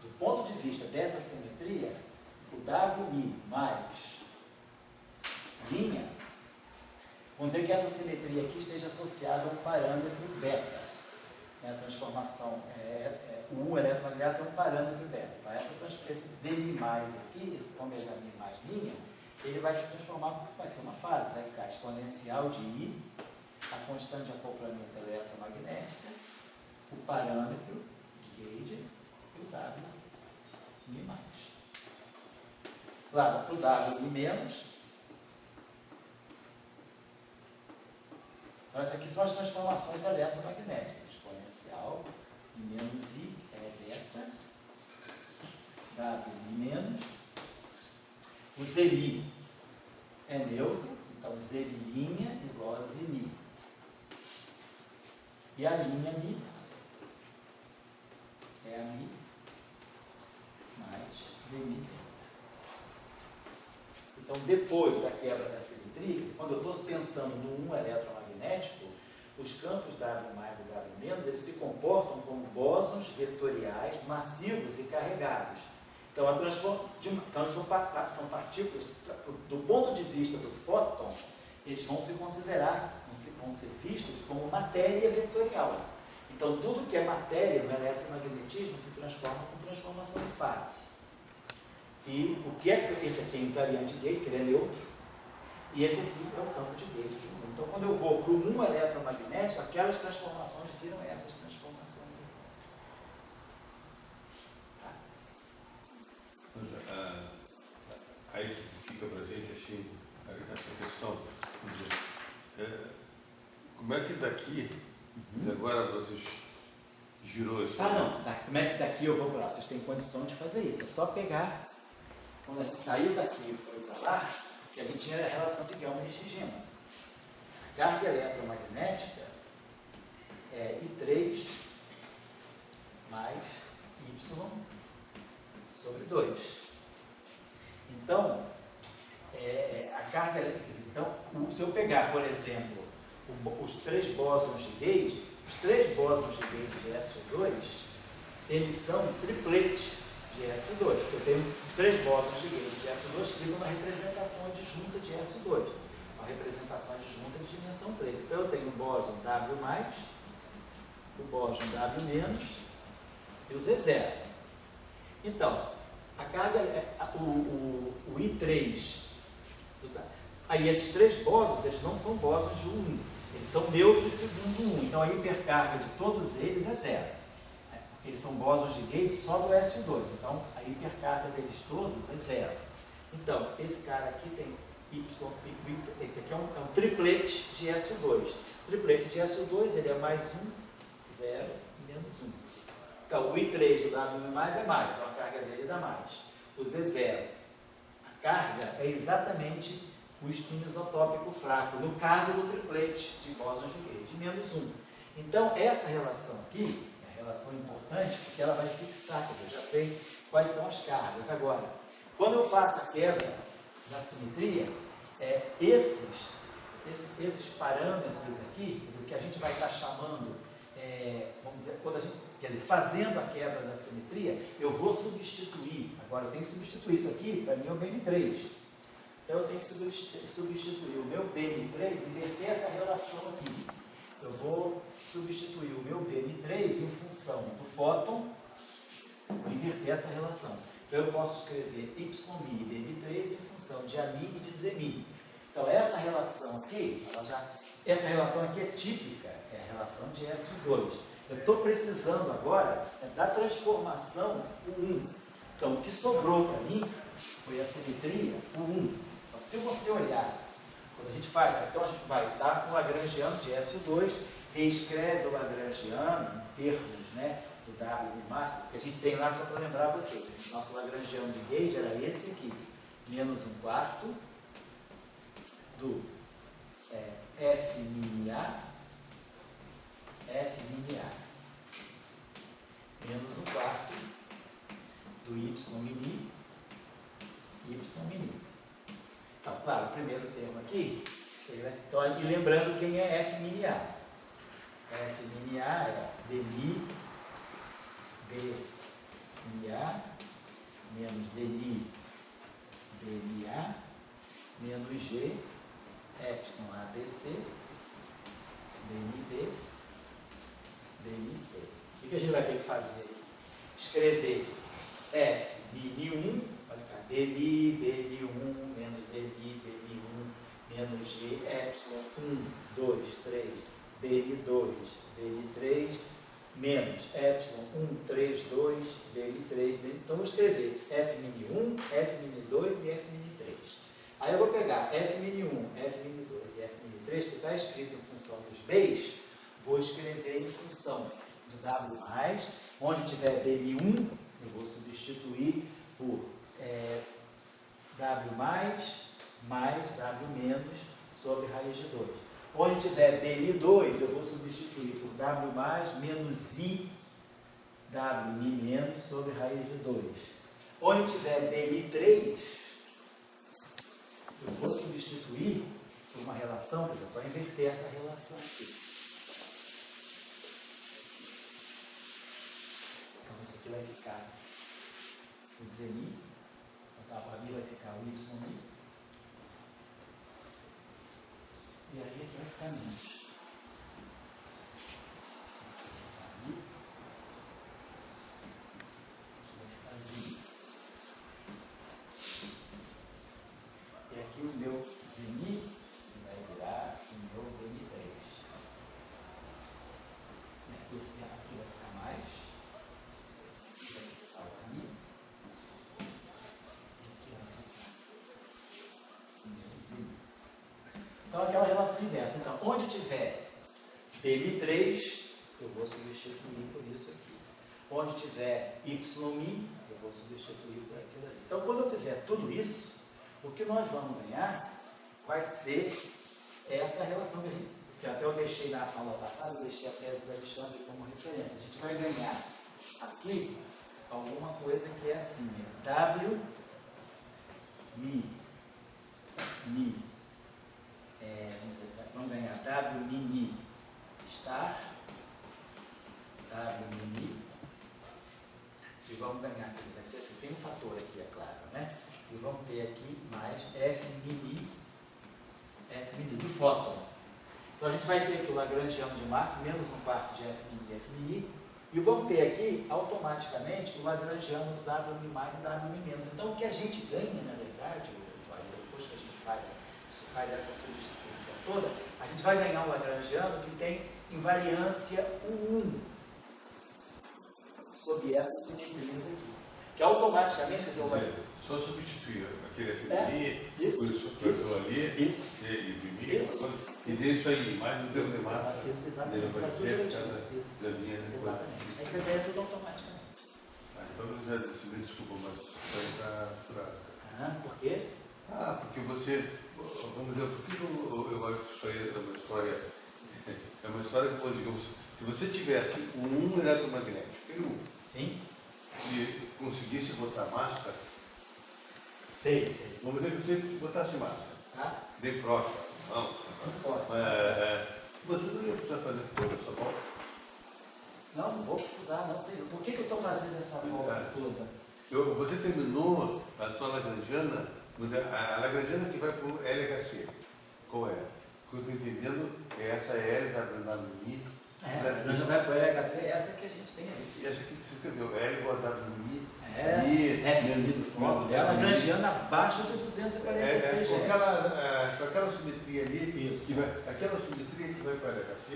do ponto de vista dessa simetria, o WI mais linha Vamos dizer que essa simetria aqui esteja associada a um parâmetro beta. A transformação, o 1 eletromagnético é um parâmetro beta. Então, esse dmi mais aqui, esse ômega mi mais linha, ele vai se transformar, vai ser uma fase, vai ficar exponencial de I, a constante de acoplamento eletromagnética, o parâmetro de gauge e o W mi mais. Claro, para o W mi menos. Então, essas aqui são as transformações eletromagnéticas. Exponencial, menos I é beta, W menos. O Zi é neutro, então Zi' igual a Zi'. E a linha Mi é a Mi mais Dmi. Então, depois da quebra da simetria, quando eu estou pensando no 1 eletromagnético, os campos W mais e W menos, eles se comportam como bósons vetoriais massivos e carregados. Então, são partículas, do ponto de vista do fóton, eles vão se considerar, vão ser vistos como matéria vetorial. Então, tudo que é matéria no eletromagnetismo se transforma com transformação de fase. E o que é esse aqui é invariante gauge, que ele é neutro, e esse aqui é o campo de gauge. Então, quando eu vou para o 1 eletromagnético, aquelas transformações viram essas transformações. Tá? Mas aí fica para a gente assim, essa questão. Como é que daqui, agora você girou isso? Não. Como é que daqui eu vou para lá? Vocês têm condição de fazer isso. É só pegar, quando a gente saiu daqui e foi para lá, que a gente tinha a relação de Gelman e Shijima. A carga eletromagnética é I3 mais Y sobre 2. Então, a carga elétrica. Então, se eu pegar, por exemplo, os 3 bósons de gauge, os 3 bósons de gauge de SO2, eles são triplete de SO2. Eu tenho 3 bósons de gauge de SO2, fica uma representação adjunta de SO2. Uma representação adjunta de dimensão 3. Então, eu tenho o bóson W+, o bóson W- e o Z0. Então, a carga, o I3, aí esses 3 bósons, eles não são bósons de 1, eles são neutros segundo 1, então a hipercarga de todos eles é 0, porque eles são bósons de gauge só do SO2, então a hipercarga deles todos é 0. Então, esse cara aqui tem esse aqui é um triplete de SO2. O triplete de SO2, ele é mais 1, 0, menos 1. Então, o I3 do W é mais, então a carga dele dá mais. O Z0, a carga é exatamente o espinho isotópico fraco, no caso do triplete de bósons de gauge, menos 1. Então, essa relação aqui é a relação importante, porque ela vai fixar, porque eu já sei quais são as cargas. Agora, quando eu faço a quebra da simetria, esses parâmetros aqui, o que a gente vai estar chamando, vamos dizer, quando a gente, fazendo a quebra da simetria, eu vou substituir, agora eu tenho que substituir isso aqui, para mim é o BM3. Então eu tenho que substituir o meu BM3, inverter essa relação aqui. Eu vou substituir o meu BM3 em função do fóton, vou inverter essa relação. Então eu posso escrever YMi BM3 em função de AMi e de ZMi. Então essa relação aqui, essa relação aqui é típica, é a relação de SO2. Eu estou precisando agora da transformação U1. Então o que sobrou para mim foi a simetria U1. Então se você olhar, quando a gente faz, então a gente vai dar um Lagrangiano de SO2, reescreve o Lagrangiano em termos, do W máximo, que a gente tem lá só para lembrar vocês. Nosso Lagrangiano de gauge era esse aqui, menos 1/4 do F min A, menos 1/4 do Y mini. Então, claro, o primeiro termo aqui, então, e lembrando quem é F min A. F min A é dmi B min A menos dmi A menos G epsilon ABC, BNB, BNC. O que a gente vai ter que fazer aqui? Escrever F, BN1, vai ficar BN, BN1, menos BN, BN1, menos G, epsilon 1, 2, 3, BN2, BN3, menos epsilon 1, 3, 2, BN3, então eu vou escrever Fmin1, Fmin2 e Fmin3. Aí eu vou pegar Fmin1, Fmin2 e Fmin3, que está escrito em função dos Bs, vou escrever em função do W+, onde tiver BN1, eu vou substituir por W+, mais W- sobre raiz de 2. Onde tiver BN2, eu vou substituir por W+, menos I, W' sobre raiz de 2. Onde tiver BN3, eu vou substituir por uma relação, é só inverter essa relação aqui. Então isso aqui vai ficar o ZI, então para mim vai ficar o YI. E aí aqui vai ficar menos. Aqui vai ficar Z. E aqui o meu ZI vai virar o meu BN3. E aqui vai ficar mais. Aqui vai ficar o I. E aqui vai ficar o meu Z. Então, aquela relação inversa. Então, onde tiver BN3, eu vou substituir por isso aqui. Onde tiver YI, eu vou substituir por aquilo ali. Então, quando eu fizer tudo isso, o que nós vamos ganhar vai ser essa relação que até eu deixei na aula passada, eu deixei a tese do Alexandre como referência. A gente vai ganhar aqui alguma coisa que é assim, W, Mi, vamos ganhar W mini star, W mini, e vamos ganhar aqui, vai ser assim, tem um fator aqui, é claro, né? E vamos ter aqui mais F mini do fóton. Então a gente vai ter aqui o Lagrangiano de Marx, menos 1/4 de F mini, e vamos ter aqui automaticamente o Lagrangiano do W mais e W menos. Então o que a gente ganha, na verdade, depois que a gente faz essa substituição toda, a gente vai ganhar um Lagrangiano que tem invariância 1 sob essas simetrias aqui. Que automaticamente, quer dizer, só substituir aquele FMI, por aquilo ali, e BMI, e dizer isso aí, mais um termo de massa. Exatamente. Essa ideia é tudo automaticamente. Então, desculpa, mas isso aí está furado. Por quê? Porque você, vamos dizer, por que eu acho que isso aí é uma história que, digamos, se você tivesse um eletromagnético, sim, e conseguisse botar massa, sei. Vamos dizer que você botasse massa, de próxima, não você não ia precisar fazer toda essa volta? Não vou precisar, não sei. Por que eu estou fazendo essa volta toda? Você terminou a tua Lagrangiana, a Lagrangiana que vai para o LHC. Qual é? O que eu estou entendendo é essa LWI. Mas não vai para o LHC, essa que a gente tem aí. E essa aqui que você escreveu, L igual a WI. F do fóton, é a Lagrangiana abaixo de 246 com aquela simetria ali, isso. Aquela simetria que vai para o LHC,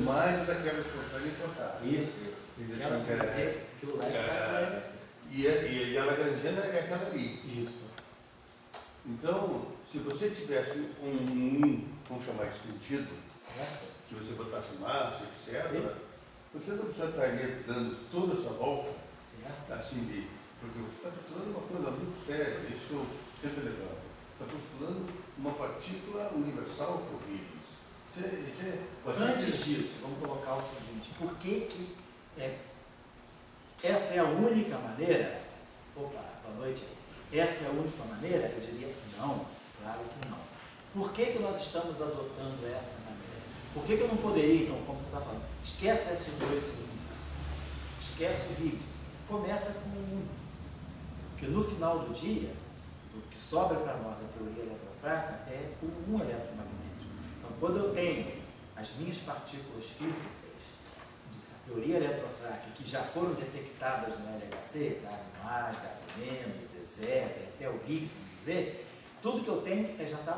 mais daquela espontânea importada. Isso. Aquela simetria, aquilo lá é para o LHC. E a Lagrangiana é aquela ali. Isso. Então, se você tivesse vamos chamar isso sentido, certo, que você botasse massa, etc., sim, você não estaria dando toda essa volta, certo, assim, porque você está postulando uma coisa muito séria, isso que eu sempre levanto. Está postulando uma partícula universal por Higgs. Antes disso, vamos colocar o seguinte: por que essa é a única maneira? Opa, boa noite. Essa é a única maneira? Eu diria não, claro que não. Por que nós estamos adotando essa maneira? Por que eu não poderia, então, como você está falando, esquece S2 esquece o Higgs, começa com o 1. Porque no final do dia, o que sobra para nós da teoria eletrofraca é o 1 eletromagnético. Então, quando eu tenho as minhas partículas físicas, a teoria eletrofrágil, que já foram detectadas no LHC, W+, W-, Z0, até o Higgs, vamos dizer, tudo que eu tenho já está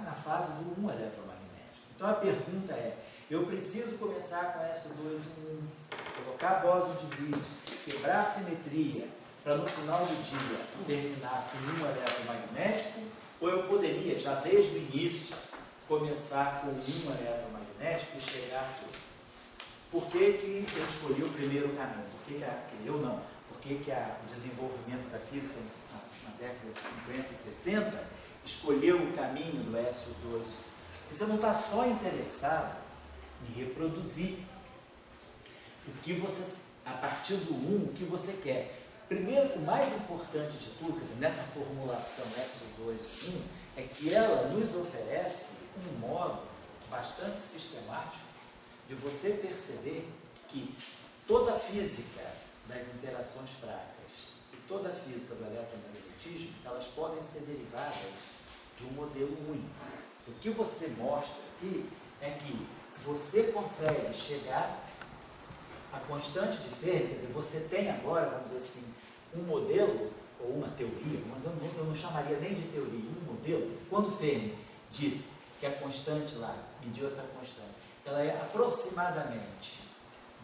na fase do 1 eletromagnético. Então a pergunta é, eu preciso começar com S2, colocar bóson de Higgs, quebrar a simetria, para no final do dia terminar com 1 eletromagnético, ou eu poderia, já desde o início, começar com 1 eletromagnético e chegar aqui? Por que eu escolhi o primeiro caminho? Por que o desenvolvimento da física na década de 50 e 60 escolheu o caminho do SO2? Porque você não está só interessado em reproduzir o que você, a partir do 1, o que você quer. Primeiro, o mais importante de tudo, quer dizer, nessa formulação SO2, 1, é que ela nos oferece um modo bastante sistemático de você perceber que toda a física das interações fracas e toda a física do eletromagnetismo, elas podem ser derivadas de um modelo único. O que você mostra aqui é que você consegue chegar à constante de Fermi, quer dizer, você tem agora, vamos dizer assim, um modelo ou uma teoria, mas eu não chamaria nem de teoria, um modelo. Quando Fermi disse que a constante lá, mediu essa constante, ela é aproximadamente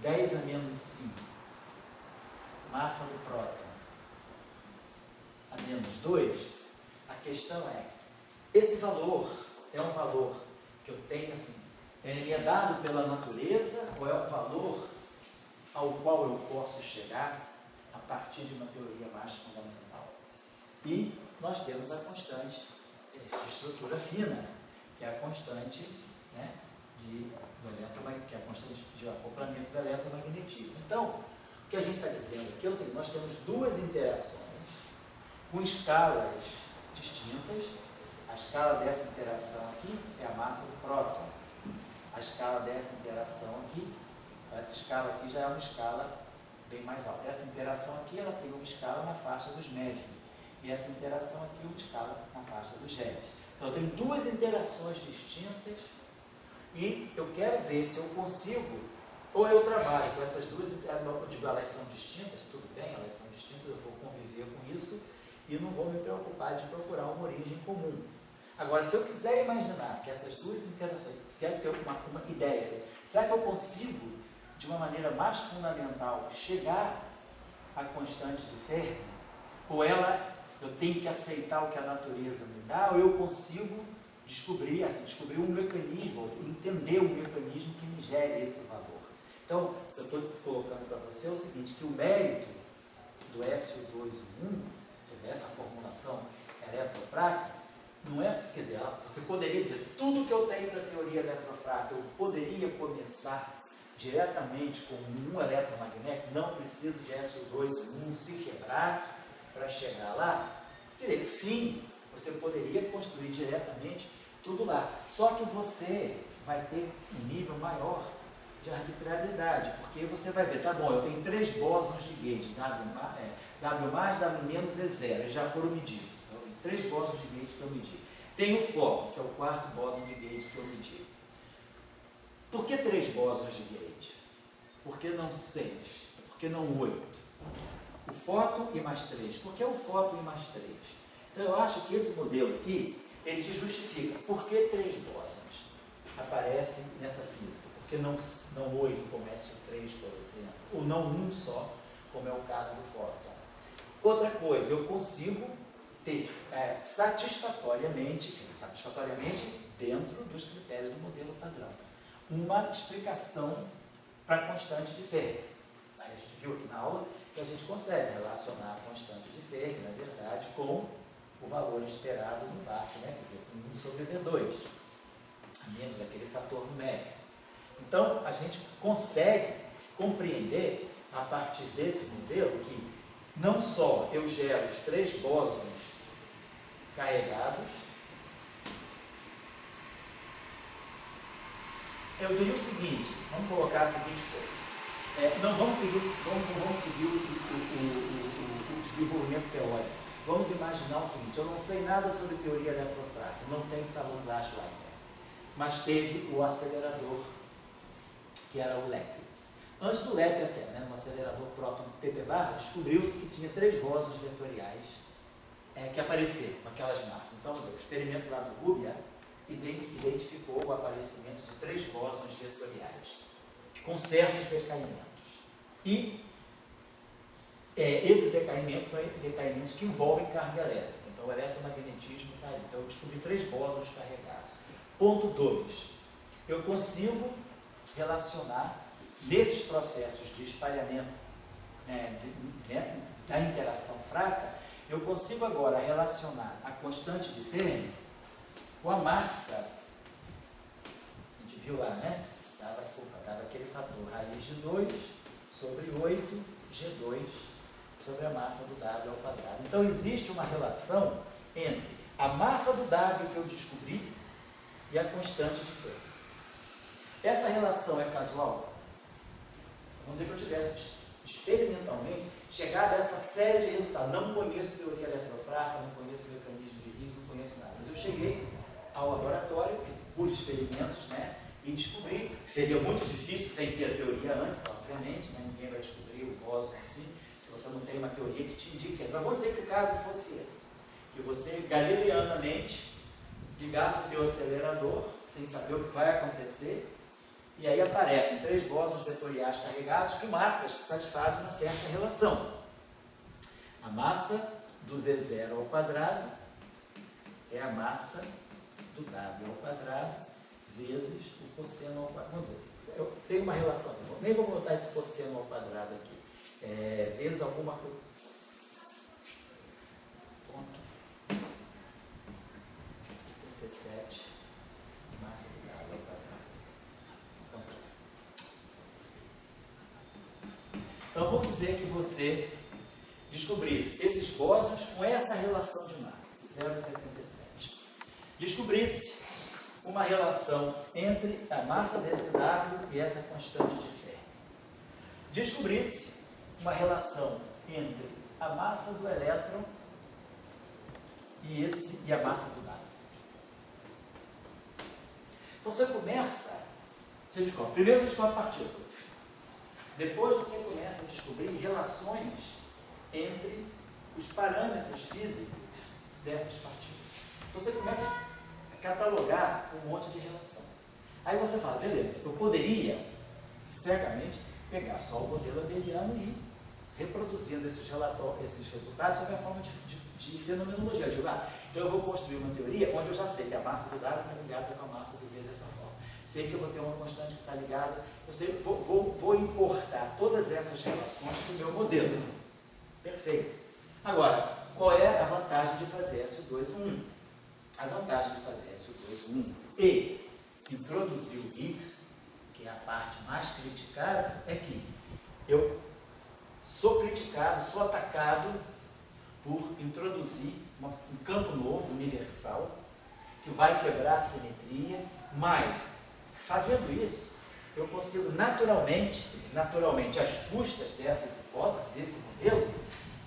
10 a menos 5 massa do próton a menos 2, a questão é, esse valor é um valor que eu tenho assim, ele é dado pela natureza ou é um valor ao qual eu posso chegar a partir de uma teoria mais fundamental? E nós temos a constante de estrutura fina, que é a constante, né, que é a constante de acoplamento do eletromagnetismo. Então, o que a gente está dizendo aqui é o seguinte, nós temos duas interações com escalas distintas. A escala dessa interação aqui é a massa do próton. A escala dessa interação aqui, essa escala aqui já é uma escala bem mais alta. Essa interação aqui, ela tem uma escala na faixa dos MeV. E essa interação aqui, uma escala na faixa dos GeV. Então, eu tenho duas interações distintas e eu quero ver se eu consigo, ou eu trabalho com essas duas, elas são distintas, tudo bem, elas são distintas, eu vou conviver com isso e não vou me preocupar de procurar uma origem comum. Agora, se eu quiser imaginar que essas duas interações, quero ter uma ideia, será que eu consigo, de uma maneira mais fundamental, chegar à constante de Fermi? Ou eu tenho que aceitar o que a natureza me dá, ou eu consigo descobrir um mecanismo, entender um mecanismo que me gere esse valor? Então, eu estou colocando para você o seguinte, que o mérito do SO2, essa formulação eletrofrágil, não é, quer dizer, você poderia dizer, tudo que eu tenho para a teoria eletrofrágil, eu poderia começar diretamente com um eletromagnético, não preciso de SO2, se quebrar para chegar lá? Quer dizer, sim, você poderia construir diretamente tudo lá, só que você vai ter um nível maior de arbitrariedade, porque você vai ver, tá bom, eu tenho 3 bósons de Gauge, W+, W- e zero, já foram medidos. Então, eu tenho 3 bósons de Gauge que eu medi. Tem o FOB, que é o 4º bóson de Gauge que eu medi. Por que 3 bósons de Gauge? Por que não 6? Por que não 8? O fóton e mais 3. Por que o fóton e mais 3? Então, eu acho que esse modelo aqui, ele te justifica por que 3 bósons aparecem nessa física. Por que não 8, como SO3, por exemplo? Ou não um só, como é o caso do fóton. Outra coisa, eu consigo ter satisfatoriamente dentro dos critérios do modelo padrão, uma explicação para a constante de Fermi. Aí a gente viu aqui na aula que a gente consegue relacionar a constante de Fermi, na verdade, com o valor esperado no VAC, né? Quer dizer, com 1 sobre V2, a menos aquele fator numérico. Então, a gente consegue compreender, a partir desse modelo, que não só eu gero os 3 bósons carregados, eu diria o seguinte, vamos colocar a seguinte coisa, não vamos seguir o desenvolvimento teórico, vamos imaginar o seguinte, eu não sei nada sobre teoria eletrofrágil, não tem salão Glasschleifer, mas teve o acelerador, que era o LEP. Antes do LEP até, né, no acelerador próton PP-bar, descobriu-se que tinha 3 bósons vetoriais que apareceram com aquelas massas. Então, o experimento lá do Rubia identificou o aparecimento de 3 bósons vetoriais, com certos decaimentos. E esses decaimentos são decaimentos que envolvem carga elétrica. Então, o eletromagnetismo está aí. Então, eu descobri 3 bósons carregados. Ponto 2. Eu consigo relacionar nesses processos de espalhamento da interação fraca, eu consigo agora relacionar a constante de Fermi com a massa. A gente viu lá, né? Dava aquele fator raiz de 2 sobre 8 G2 sobre a massa do W ao quadrado. Então, existe uma relação entre a massa do W que eu descobri e a constante de Fermi. Essa relação é casual? Vamos dizer que eu tivesse experimentalmente chegado a essa série de resultados. Não conheço teoria eletrofraca, não conheço mecanismo de Higgs, não conheço nada. Mas eu cheguei ao laboratório, por experimentos, né, e descobri que seria muito difícil sem ter a teoria antes, obviamente, né, ninguém vai descobrir o bóson assim, se você não tem uma teoria que te indique. Mas vamos dizer que o caso fosse esse, que você, galileanamente, ligasse o teu acelerador, sem saber o que vai acontecer, e aí aparecem 3 bósons vetoriais carregados com massas que satisfazem uma certa relação. A massa do Z0 ao quadrado é a massa do W ao quadrado vezes o cosseno ao quadrado. Vamos dizer, eu tenho uma relação, nem vou botar esse cosseno ao quadrado aqui. Vezes alguma coisa. Ponto 77, massa do W ao quadrado. Então, vamos dizer que você descobrisse esses bósons com essa relação de massa, 0,77. Descobrisse uma relação entre a massa desse W e essa constante de Fermi. Descobrisse uma relação entre a massa do elétron e a massa do W. Então, você descobre. Primeiro você descobre partículas. Depois você começa a descobrir relações entre os parâmetros físicos dessas partículas. Então, você começa a catalogar um monte de relação. Aí você fala, beleza, eu poderia, cegamente, pegar só o modelo abeliano e ir reproduzindo esses resultados sob a forma de fenomenologia. Eu digo, então eu vou construir uma teoria onde eu já sei que a massa do W está ligada com a massa do Z dessa forma. Sei que eu vou ter uma constante que está ligada, eu sei, vou importar todas essas relações para o meu modelo. Perfeito. Agora, qual é a vantagem de fazer SO2-1? A vantagem de fazer SO2-1 e introduzir o Higgs, que é a parte mais criticada, é que eu sou criticado, sou atacado por introduzir um campo novo, universal, que vai quebrar a simetria, mas, fazendo isso, eu consigo naturalmente, às custas dessas hipóteses, desse modelo,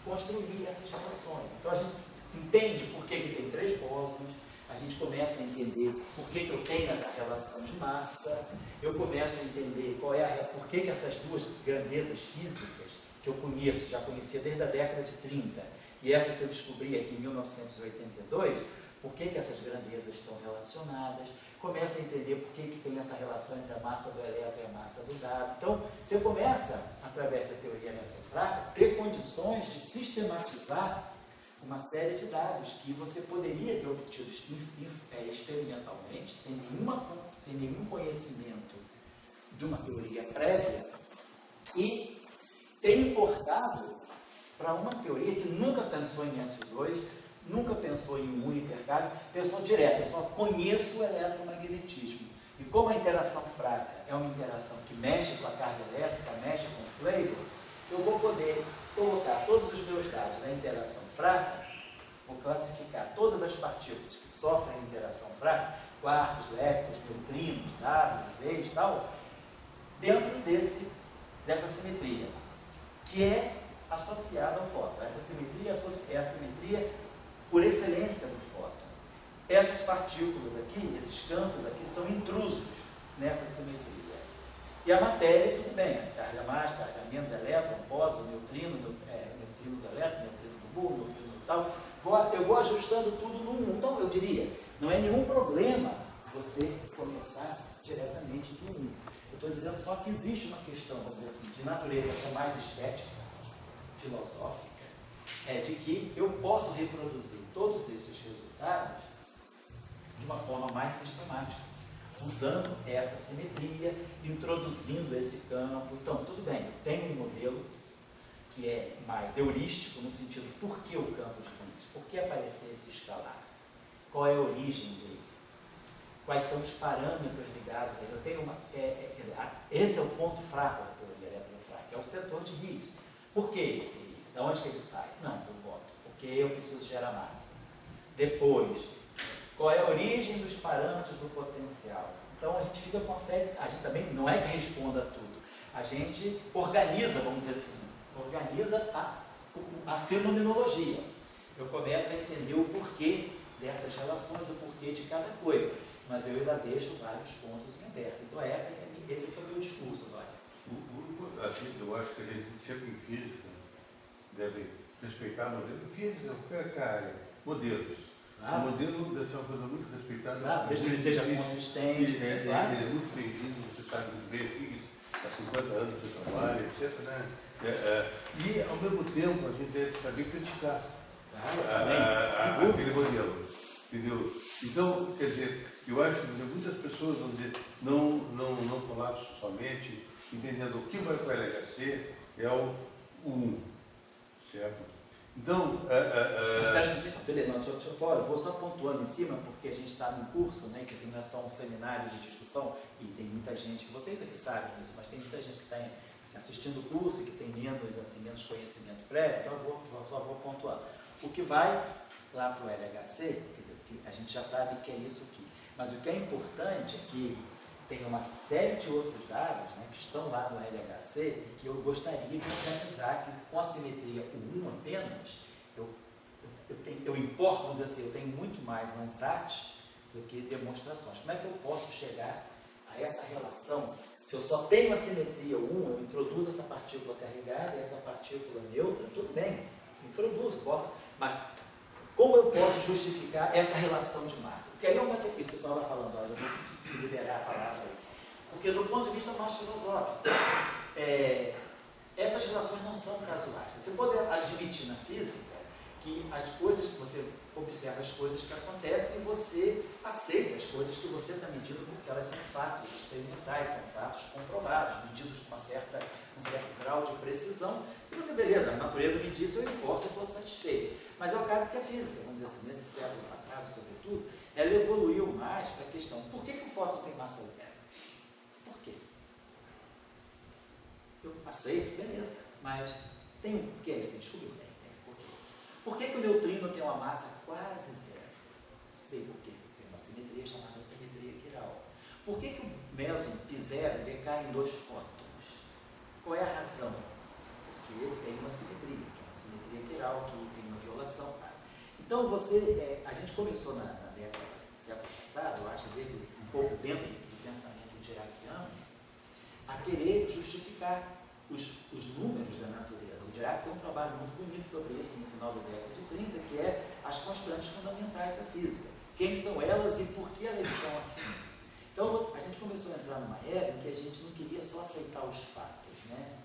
construir essas relações. Então, a gente entende por que tem 3 bósons, a gente começa a entender por que eu tenho essa relação de massa, eu começo a entender por que essas duas grandezas físicas que eu conheço, já conhecia desde a década de 30, e essa que eu descobri aqui em 1982, por que essas grandezas estão relacionadas, começa a entender por que tem essa relação entre a massa do elétron e a massa do W. Então, você começa, através da teoria eletrofraca, a ter condições de sistematizar uma série de dados que você poderia ter obtido experimentalmente, sem nenhum conhecimento de uma teoria prévia, e ter importado para uma teoria que nunca pensou em SO2, nunca pensou em um hipercário, pensou direto, eu só conheço o eletromagnetismo. E como a interação fraca é uma interação que mexe com a carga elétrica, mexe com o flavor, eu vou poder colocar todos os meus dados na interação fraca, vou classificar todas as partículas que sofrem interação fraca, quarks, leptons, neutrinos, Ws, E's e tal, dentro dessa simetria, que é associada ao fóton. Essa simetria é a simetria por excelência do fóton. essas partículas aqui, esses campos aqui, são intrusos nessa simetria. E a matéria, tudo bem, carga mais, carga menos, elétron, bóson, neutrino do elétron, neutrino do bohr, neutrino do tal. Eu vou ajustando tudo no 1. Então, eu diria, não é nenhum problema você começar diretamente no 1. Eu estou dizendo só que existe uma questão, vamos dizer assim, de natureza que é mais estética, filosófica, de que eu posso reproduzir todos esses resultados de uma forma mais sistemática, usando essa simetria, introduzindo esse campo. Então, tudo bem, eu tenho um modelo que é mais heurístico, no sentido, por que o campo de Lorentz? Por que aparecer esse escalar? Qual é a origem dele? Quais são os parâmetros ligados a ele? Eu tenho esse é o ponto fraco da teoria eletrofrágil, é o setor de Higgs. Por que esse Higgs? De onde que ele sai? Não, eu boto, porque eu preciso gerar massa. Depois, qual é a origem dos parâmetros do potencial? Então a gente a gente também não é que responda a tudo, a gente organiza, vamos dizer assim, organiza a fenomenologia. Eu começo a entender o porquê dessas relações, o porquê de cada coisa, mas eu ainda deixo vários pontos em aberto. Então esse é o meu discurso, vai. Eu acho que a gente sempre em física deve respeitar modelos. Física, qualquer área, modelos. O modelo deve ser uma coisa muito respeitada. Desde que ele seja consistente. Ele é muito bem-vindo, você está bem aqui, há 50 anos você trabalha, etc. Né? E, ao mesmo tempo, a gente deve saber criticar aquele modelo. Entendeu? Então, quer dizer, eu acho que muitas pessoas vão dizer, não colapso somente, entendendo o que vai para o LHC é o 1, certo? Então, eu vou só pontuando em cima, porque a gente está num curso, né? Isso aqui não é só um seminário de discussão, e tem muita gente, que vocês aqui sabem isso, mas tem muita gente que está assim, assistindo o curso e que tem menos conhecimento prévio, então eu só vou pontuando. O que vai lá para o LHC, quer dizer, a gente já sabe que é isso aqui, mas o que é importante é que tem uma série de outros dados, né, que estão lá no LHC e que eu gostaria de organizar, que com a simetria o 1 apenas, eu importo, vamos dizer assim, eu tenho muito mais ansatz do que demonstrações. Como é que eu posso chegar a essa relação? Se eu só tenho a simetria 1, eu introduzo essa partícula carregada e essa partícula neutra, tudo bem, introduzo, boto, mas como eu posso justificar essa relação de massa? Porque aí é isso que eu estava falando, olha, eu vou liberar a palavra aí. Porque do ponto de vista mais filosófico, essas relações não são casuais. Você pode admitir na física que as coisas, você observa as coisas que acontecem e você aceita as coisas que você está medindo porque elas são fatos experimentais, são fatos comprovados, medidos com um certo grau de precisão. E você, beleza, a natureza me disse, eu importo, eu estou satisfeito. Mas é o caso que a física, vamos dizer assim, nesse século passado, sobretudo, ela evoluiu mais para a questão, por que o fóton tem massa zero? Por quê? Eu aceito, beleza, mas tem um porquê, você descobriu bem, tem um porquê. Por que o neutrino tem uma massa quase zero? Sei por quê, tem uma simetria chamada simetria quiral. Por que o méson π0 decai em 2 fótons? Qual é a razão? Porque ele tem uma simetria, que é uma simetria quiral, que tem uma violação. Então, a gente começou na década do século passado, eu acho, desde um pouco dentro do pensamento diraciano, a querer justificar os números da natureza. O Dirac tem um trabalho muito bonito sobre isso no final da década de 30, que é as constantes fundamentais da física. Quem são elas e por que elas são assim? Então, a gente começou a entrar numa era em que a gente não queria só aceitar os fatos, né?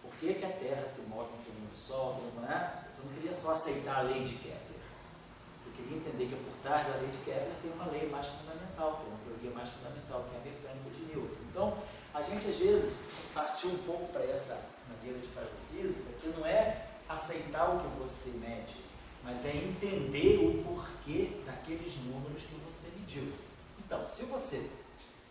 Por que a Terra se move em torno do Sol? Você não queria só aceitar a lei de Kepler. Você queria entender que por trás da lei de Kepler tem uma lei mais fundamental, tem uma teoria mais fundamental, que é a mecânica de Newton. Então, a gente às vezes partiu um pouco para essa maneira de fazer física, que não é aceitar o que você mede, mas é entender o porquê daqueles números que você mediu. Então, se você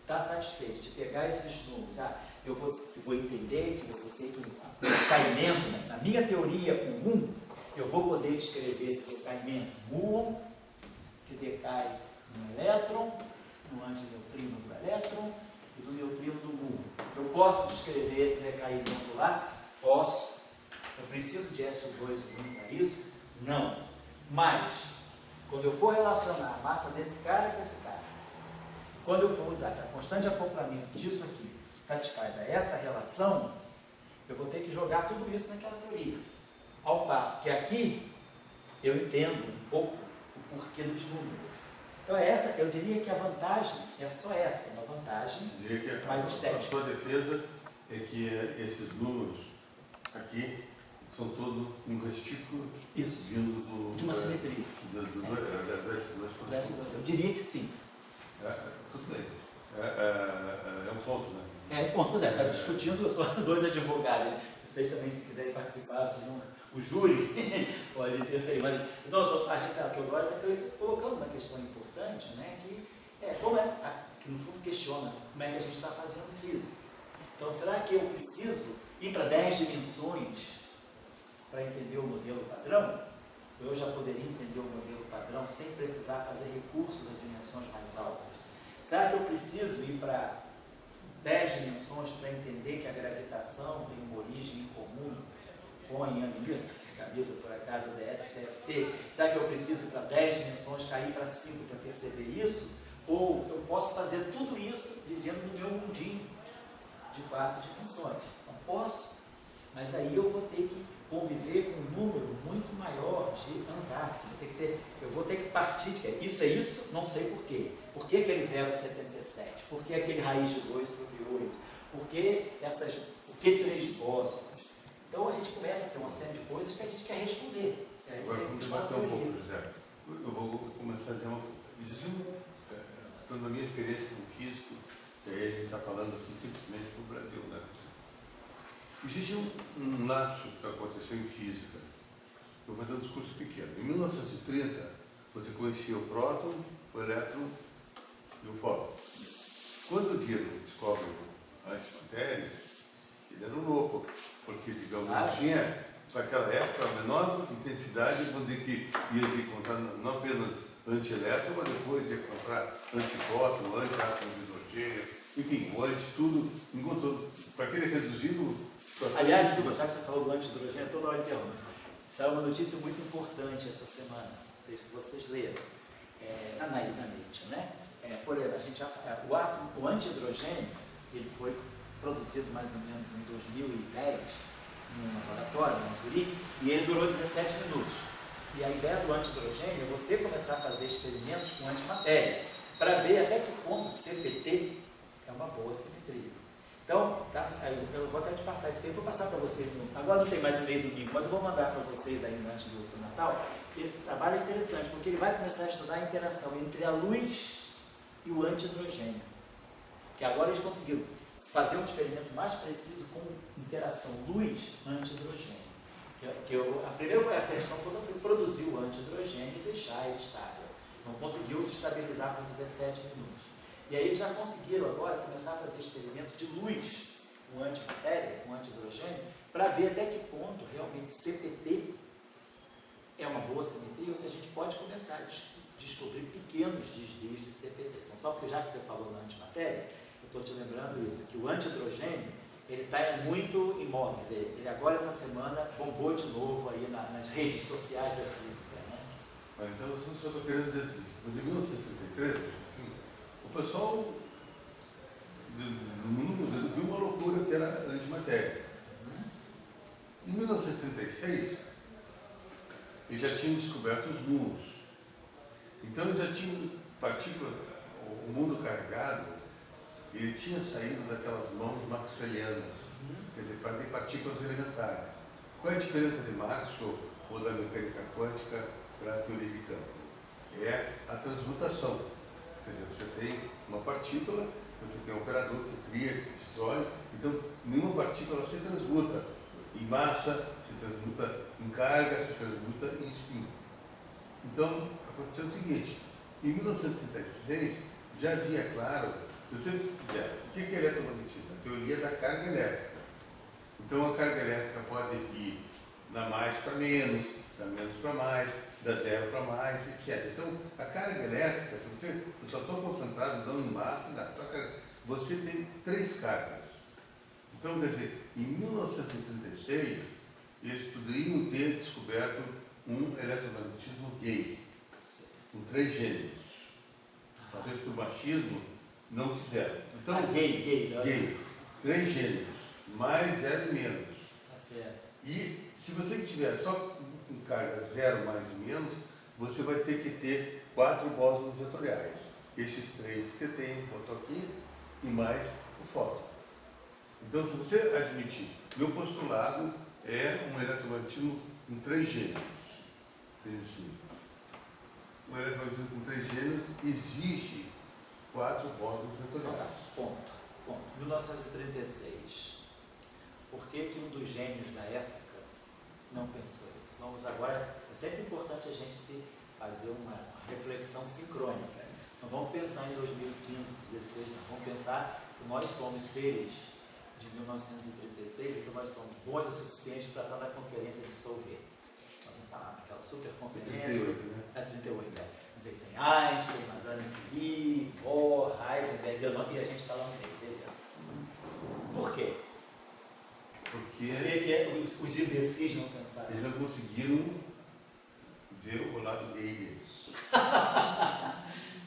está satisfeito de pegar esses números, eu vou entender que eu vou ter um decaimento, né? Na minha teoria, o 1, eu vou poder descrever esse decaimento muon, que decai no elétron, no antineutrino do elétron e no neutrino do muon. Eu posso descrever esse decaimento lá? Posso. Eu preciso de SO2 para isso? Não. Mas, Quando eu for relacionar a massa desse cara com esse cara, quando eu for usar que a constante de acoplamento disso aqui satisfaz a essa relação, eu vou ter que jogar tudo isso naquela teoria. Ao passo que aqui eu entendo um pouco o porquê dos números. Então essa, eu diria que a vantagem é só essa, uma vantagem mais estética. A sua defesa é que esses números aqui são todos um retículo vindo de uma simetria. Eu diria que sim. Tudo bem. É um ponto, né? É um ponto, está discutindo, eu sou dois advogados. Vocês também, se quiserem participar, o júri pode interferir. Mas, então, a gente aqui agora está colocando uma questão importante, né, que no fundo questiona como é que a gente está fazendo física. Então, será que eu preciso ir para 10 dimensões para entender o modelo padrão? Eu já poderia entender o modelo padrão sem precisar fazer recursos a dimensões mais altas. Será que eu preciso ir para 10 dimensões para entender que a gravitação tem uma origem em comum com a camisa, por acaso, DSCFT? Será que eu preciso ir para 10 dimensões, cair para 5 para perceber isso? Ou eu posso fazer tudo isso vivendo no meu mundinho de 4 dimensões? Não posso, mas aí eu vou ter que conviver com um número muito maior de ansatz. Eu vou ter que partir de que isso é isso, não sei por quê. Por que aquele 0,77? Por que aquele raiz de 2 sobre 8? Por que 3 bósons? Então a gente começa a ter uma série de coisas que a gente quer responder. Agora vamos debater um pouco, José. Eu vou começar a dizer uma coisa. Tanto a minha experiência como físico, e aí a gente está falando assim, simplesmente para o Brasil, né? Existe um lapso que aconteceu em física. Eu vou fazer um discurso pequeno. Em 1930, você conhecia o próton, o elétron e o fóton. Quando o Dirac descobre a antimatéria, ele era um louco, porque, digamos, não tinha, para aquela época, a menor intensidade, vamos dizer que ia se encontrar não apenas antielétron, mas depois ia encontrar antifóton, antiátomo de hidrogênio, enfim, o anti tudo, encontrou, para aquele reduzido. Aliás, já que você falou do antihidrogênio, toda hora interrompo. Saiu uma notícia muito importante essa semana, não sei se vocês leram, na Nature, né? Por exemplo, o antihidrogênio, ele foi produzido mais ou menos em 2010, num laboratório, em Zurique, e ele durou 17 minutos. E a ideia do antihidrogênio é você começar a fazer experimentos com antimatéria, para ver até que ponto CPT é uma boa simetria. Então, eu vou até te passar esse tempo, vou passar para vocês, agora não tem mais e-mail domingo, mas eu vou mandar para vocês ainda antes do Natal. Esse trabalho é interessante, porque ele vai começar a estudar a interação entre a luz e o antihidrogênio. Que agora eles conseguiram fazer um experimento mais preciso com interação luz-antihidrogênio. A primeira foi a questão quando foi produzir o antihidrogênio e deixar ele estável. Não conseguiu se estabilizar por 17 minutos. E aí eles já conseguiram agora começar a fazer experimento de luz com antimatéria, com antihidrogênio, para ver até que ponto realmente CPT é uma boa simetria, ou se a gente pode começar a descobrir pequenos desvios de CPT. Então, só porque já que você falou na antimatéria, eu estou te lembrando isso, que o antihidrogênio, ele está muito imóvel, quer dizer, ele agora essa semana bombou de novo aí nas redes sociais da física, né? Mas então, eu só estou querendo dizer assim, em 1933, assim, o pessoal do mundo viu uma loucura que era a antimatéria. Em 1936, eles já tinham descoberto os mundos. Então, eles já tinham partículas, o mundo carregado, ele tinha saído daquelas mãos maxwellianas, quer dizer, para ter partículas elementares. Qual é a diferença de Maxwell ou da mecânica quântica para a teoria de campo? É a transmutação. Quer dizer, você tem uma partícula, você tem um operador que cria, que destrói, então nenhuma partícula se transmuta em massa, se transmuta em carga, se transmuta em spin. Então, aconteceu o seguinte, em 1936 já havia claro, se você fizer, o que é eletromagnetismo? A teoria da carga elétrica. Então a carga elétrica pode ir da mais para menos, da menos para mais, da zero para mais, etc. Então a carga elétrica, se você só estou concentrado não em massa, você tem 3 cargas. Então, quer dizer, em 1936, eles poderiam ter descoberto um eletromagnetismo gay. com 3 gêneros. Talvez por machismo não quiseram. Então, gay. 3 gêneros, mais 0 e menos. Tá certo. E se você tiver só com carga 0, mais e menos, você vai ter que ter 4 bósons vetoriais. Esses 3 que você tem, botou aqui, e mais o fóton. Então, se você admitir, meu postulado é um eletromagnetismo com 3 gêneros. Um eletromagnetismo com 3 gêneros exige 4 bósons vetoriais. Ponto. 1936. Por que um dos gênios da época não pensou isso? Vamos agora, é sempre importante a gente fazer uma reflexão sincrônica. Não vamos pensar em 2015, 2016, não. Vamos pensar que nós somos seres de 1936 e que nós somos bons o suficiente para estar na conferência de Solvay. Vamos estar lá naquela super conferência. 38, né? É 38, é. Quer dizer que tem Einstein, Madame Curie, Bohr, Heisenberg, e a gente está lá no meio, beleza. Por quê? Porque os imbecis não pensaram. eles não conseguiram ver o lado deles.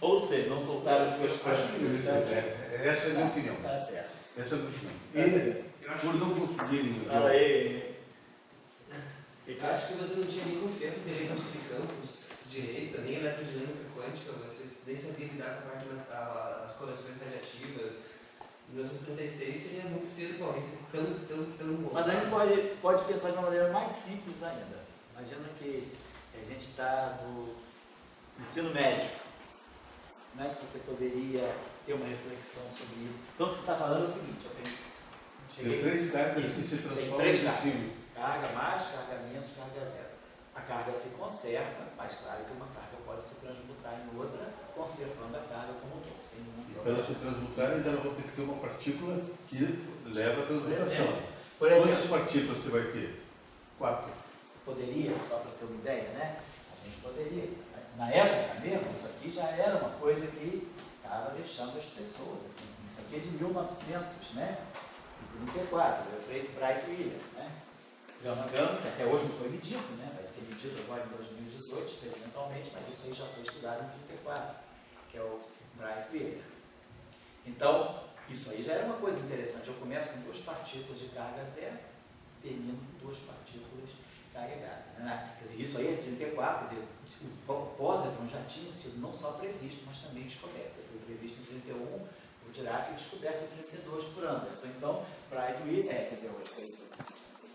Ou seja, não soltaram as suas próprias. Essa é a minha opinião. Tá certo. Essa é a minha opinião. E por não conseguirem Fala aí. Eu acho que você não tinha nem confiança direito de campos, direita, nem eletrodinâmica quântica, você nem sabia lidar com a parte mental, as conexões radiativas. Em 1936 seria muito cedo para alguém ser tão bom. Mas a gente pode pensar de uma maneira mais simples ainda. Imagina que a gente está no ensino médio. Como é que você poderia ter uma reflexão sobre isso? Então, o que você está falando é o seguinte: tem 3 cargas que se transformam 3 em cargas. cima. Carga mais, carga menos, carga zero. A carga se conserva, mas claro que uma carga pode se transmutar em outra, conservando a carga como um todo, sem nenhum E para problema. elas se transmutarem, elas vão ter que ter uma partícula que leva a transmutação. Por exemplo, Quantas partículas você vai ter? 4. poderia, só para ter uma ideia, né? A gente poderia. Na época mesmo, isso aqui já era uma coisa que estava deixando as pessoas, assim. Isso aqui é de 1900, né? 34, foi feito Bright Wheeler, né? Gama, que até hoje não foi medido, né? Vai ser medido agora em 2018, experimentalmente, mas isso aí já foi estudado em 34, que é o Bright Wheeler. Então, isso aí já era uma coisa interessante. Eu começo com 2 partículas de carga zero, termino com 2 partículas carregadas. Né? Quer dizer, isso aí é 34, quer dizer, o pósitron já tinha sido não só previsto, mas também descoberto. Foi previsto em 31, o Dirac descoberto em 32 por Anderson. Então, Bright Wheeler, quer dizer, o efeito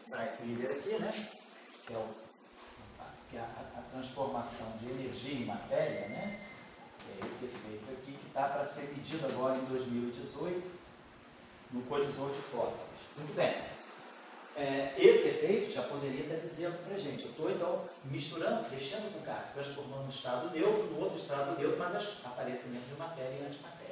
Bright Wheeler aqui, né? Que é a transformação de energia em matéria, né? É esse efeito aqui que está para ser medido agora em 2018 no colisor de fótons. Muito bem. Esse efeito já poderia estar dizendo para a gente, eu estou então misturando, deixando com o caso, transformando um estado neutro no outro estado neutro, mas aparecimento de matéria e antimatéria.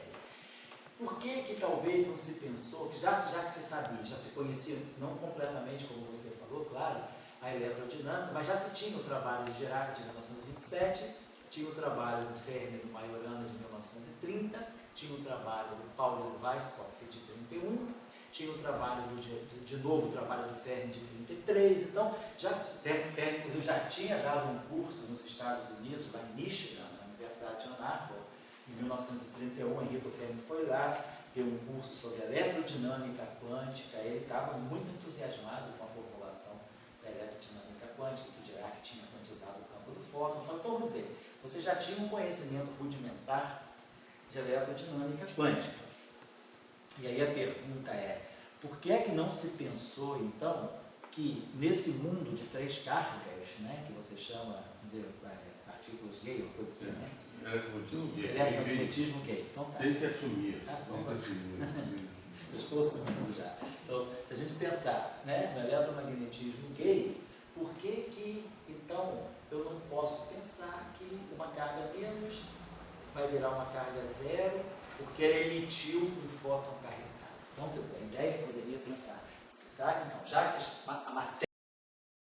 Por que talvez não se pensou, que já que se sabia, já se conhecia, não completamente como você falou, claro, a elerodinâmica, mas já se tinha o trabalho de Dirac de 1927, tinha o trabalho do Fermi e do Majorana de 1930, tinha o trabalho do Paulo Weisskopf de 31, tinha o trabalho de novo o trabalho do Fermi de 33, então Fermi inclusive já tinha dado um curso nos Estados Unidos, lá em Michigan, na Universidade de Ann Arbor, em 1931, Enrico Fermi foi lá, deu um curso sobre eletrodinâmica quântica, ele estava muito entusiasmado com a formulação da eletrodinâmica quântica, que Dirac tinha quantizado o campo do fóton. Então, vamos dizer, você já tinha um conhecimento rudimentar de eletrodinâmica quântica. E aí a pergunta é, por que é que não se pensou, então, que nesse mundo de 3 cargas, né, que você chama, vamos dizer, partículas gay, ou coisa assim, né? Eletromagnetismo gay. Então, tem que assumir. Tá bom. Eu estou assumindo já. Então, se a gente pensar, né, no eletromagnetismo gay, por que então eu não posso pensar que uma carga menos vai virar uma carga zero porque ela emitiu um fóton carregado? Então, quer dizer, a ideia poderia pensar, será que não? Já que a matéria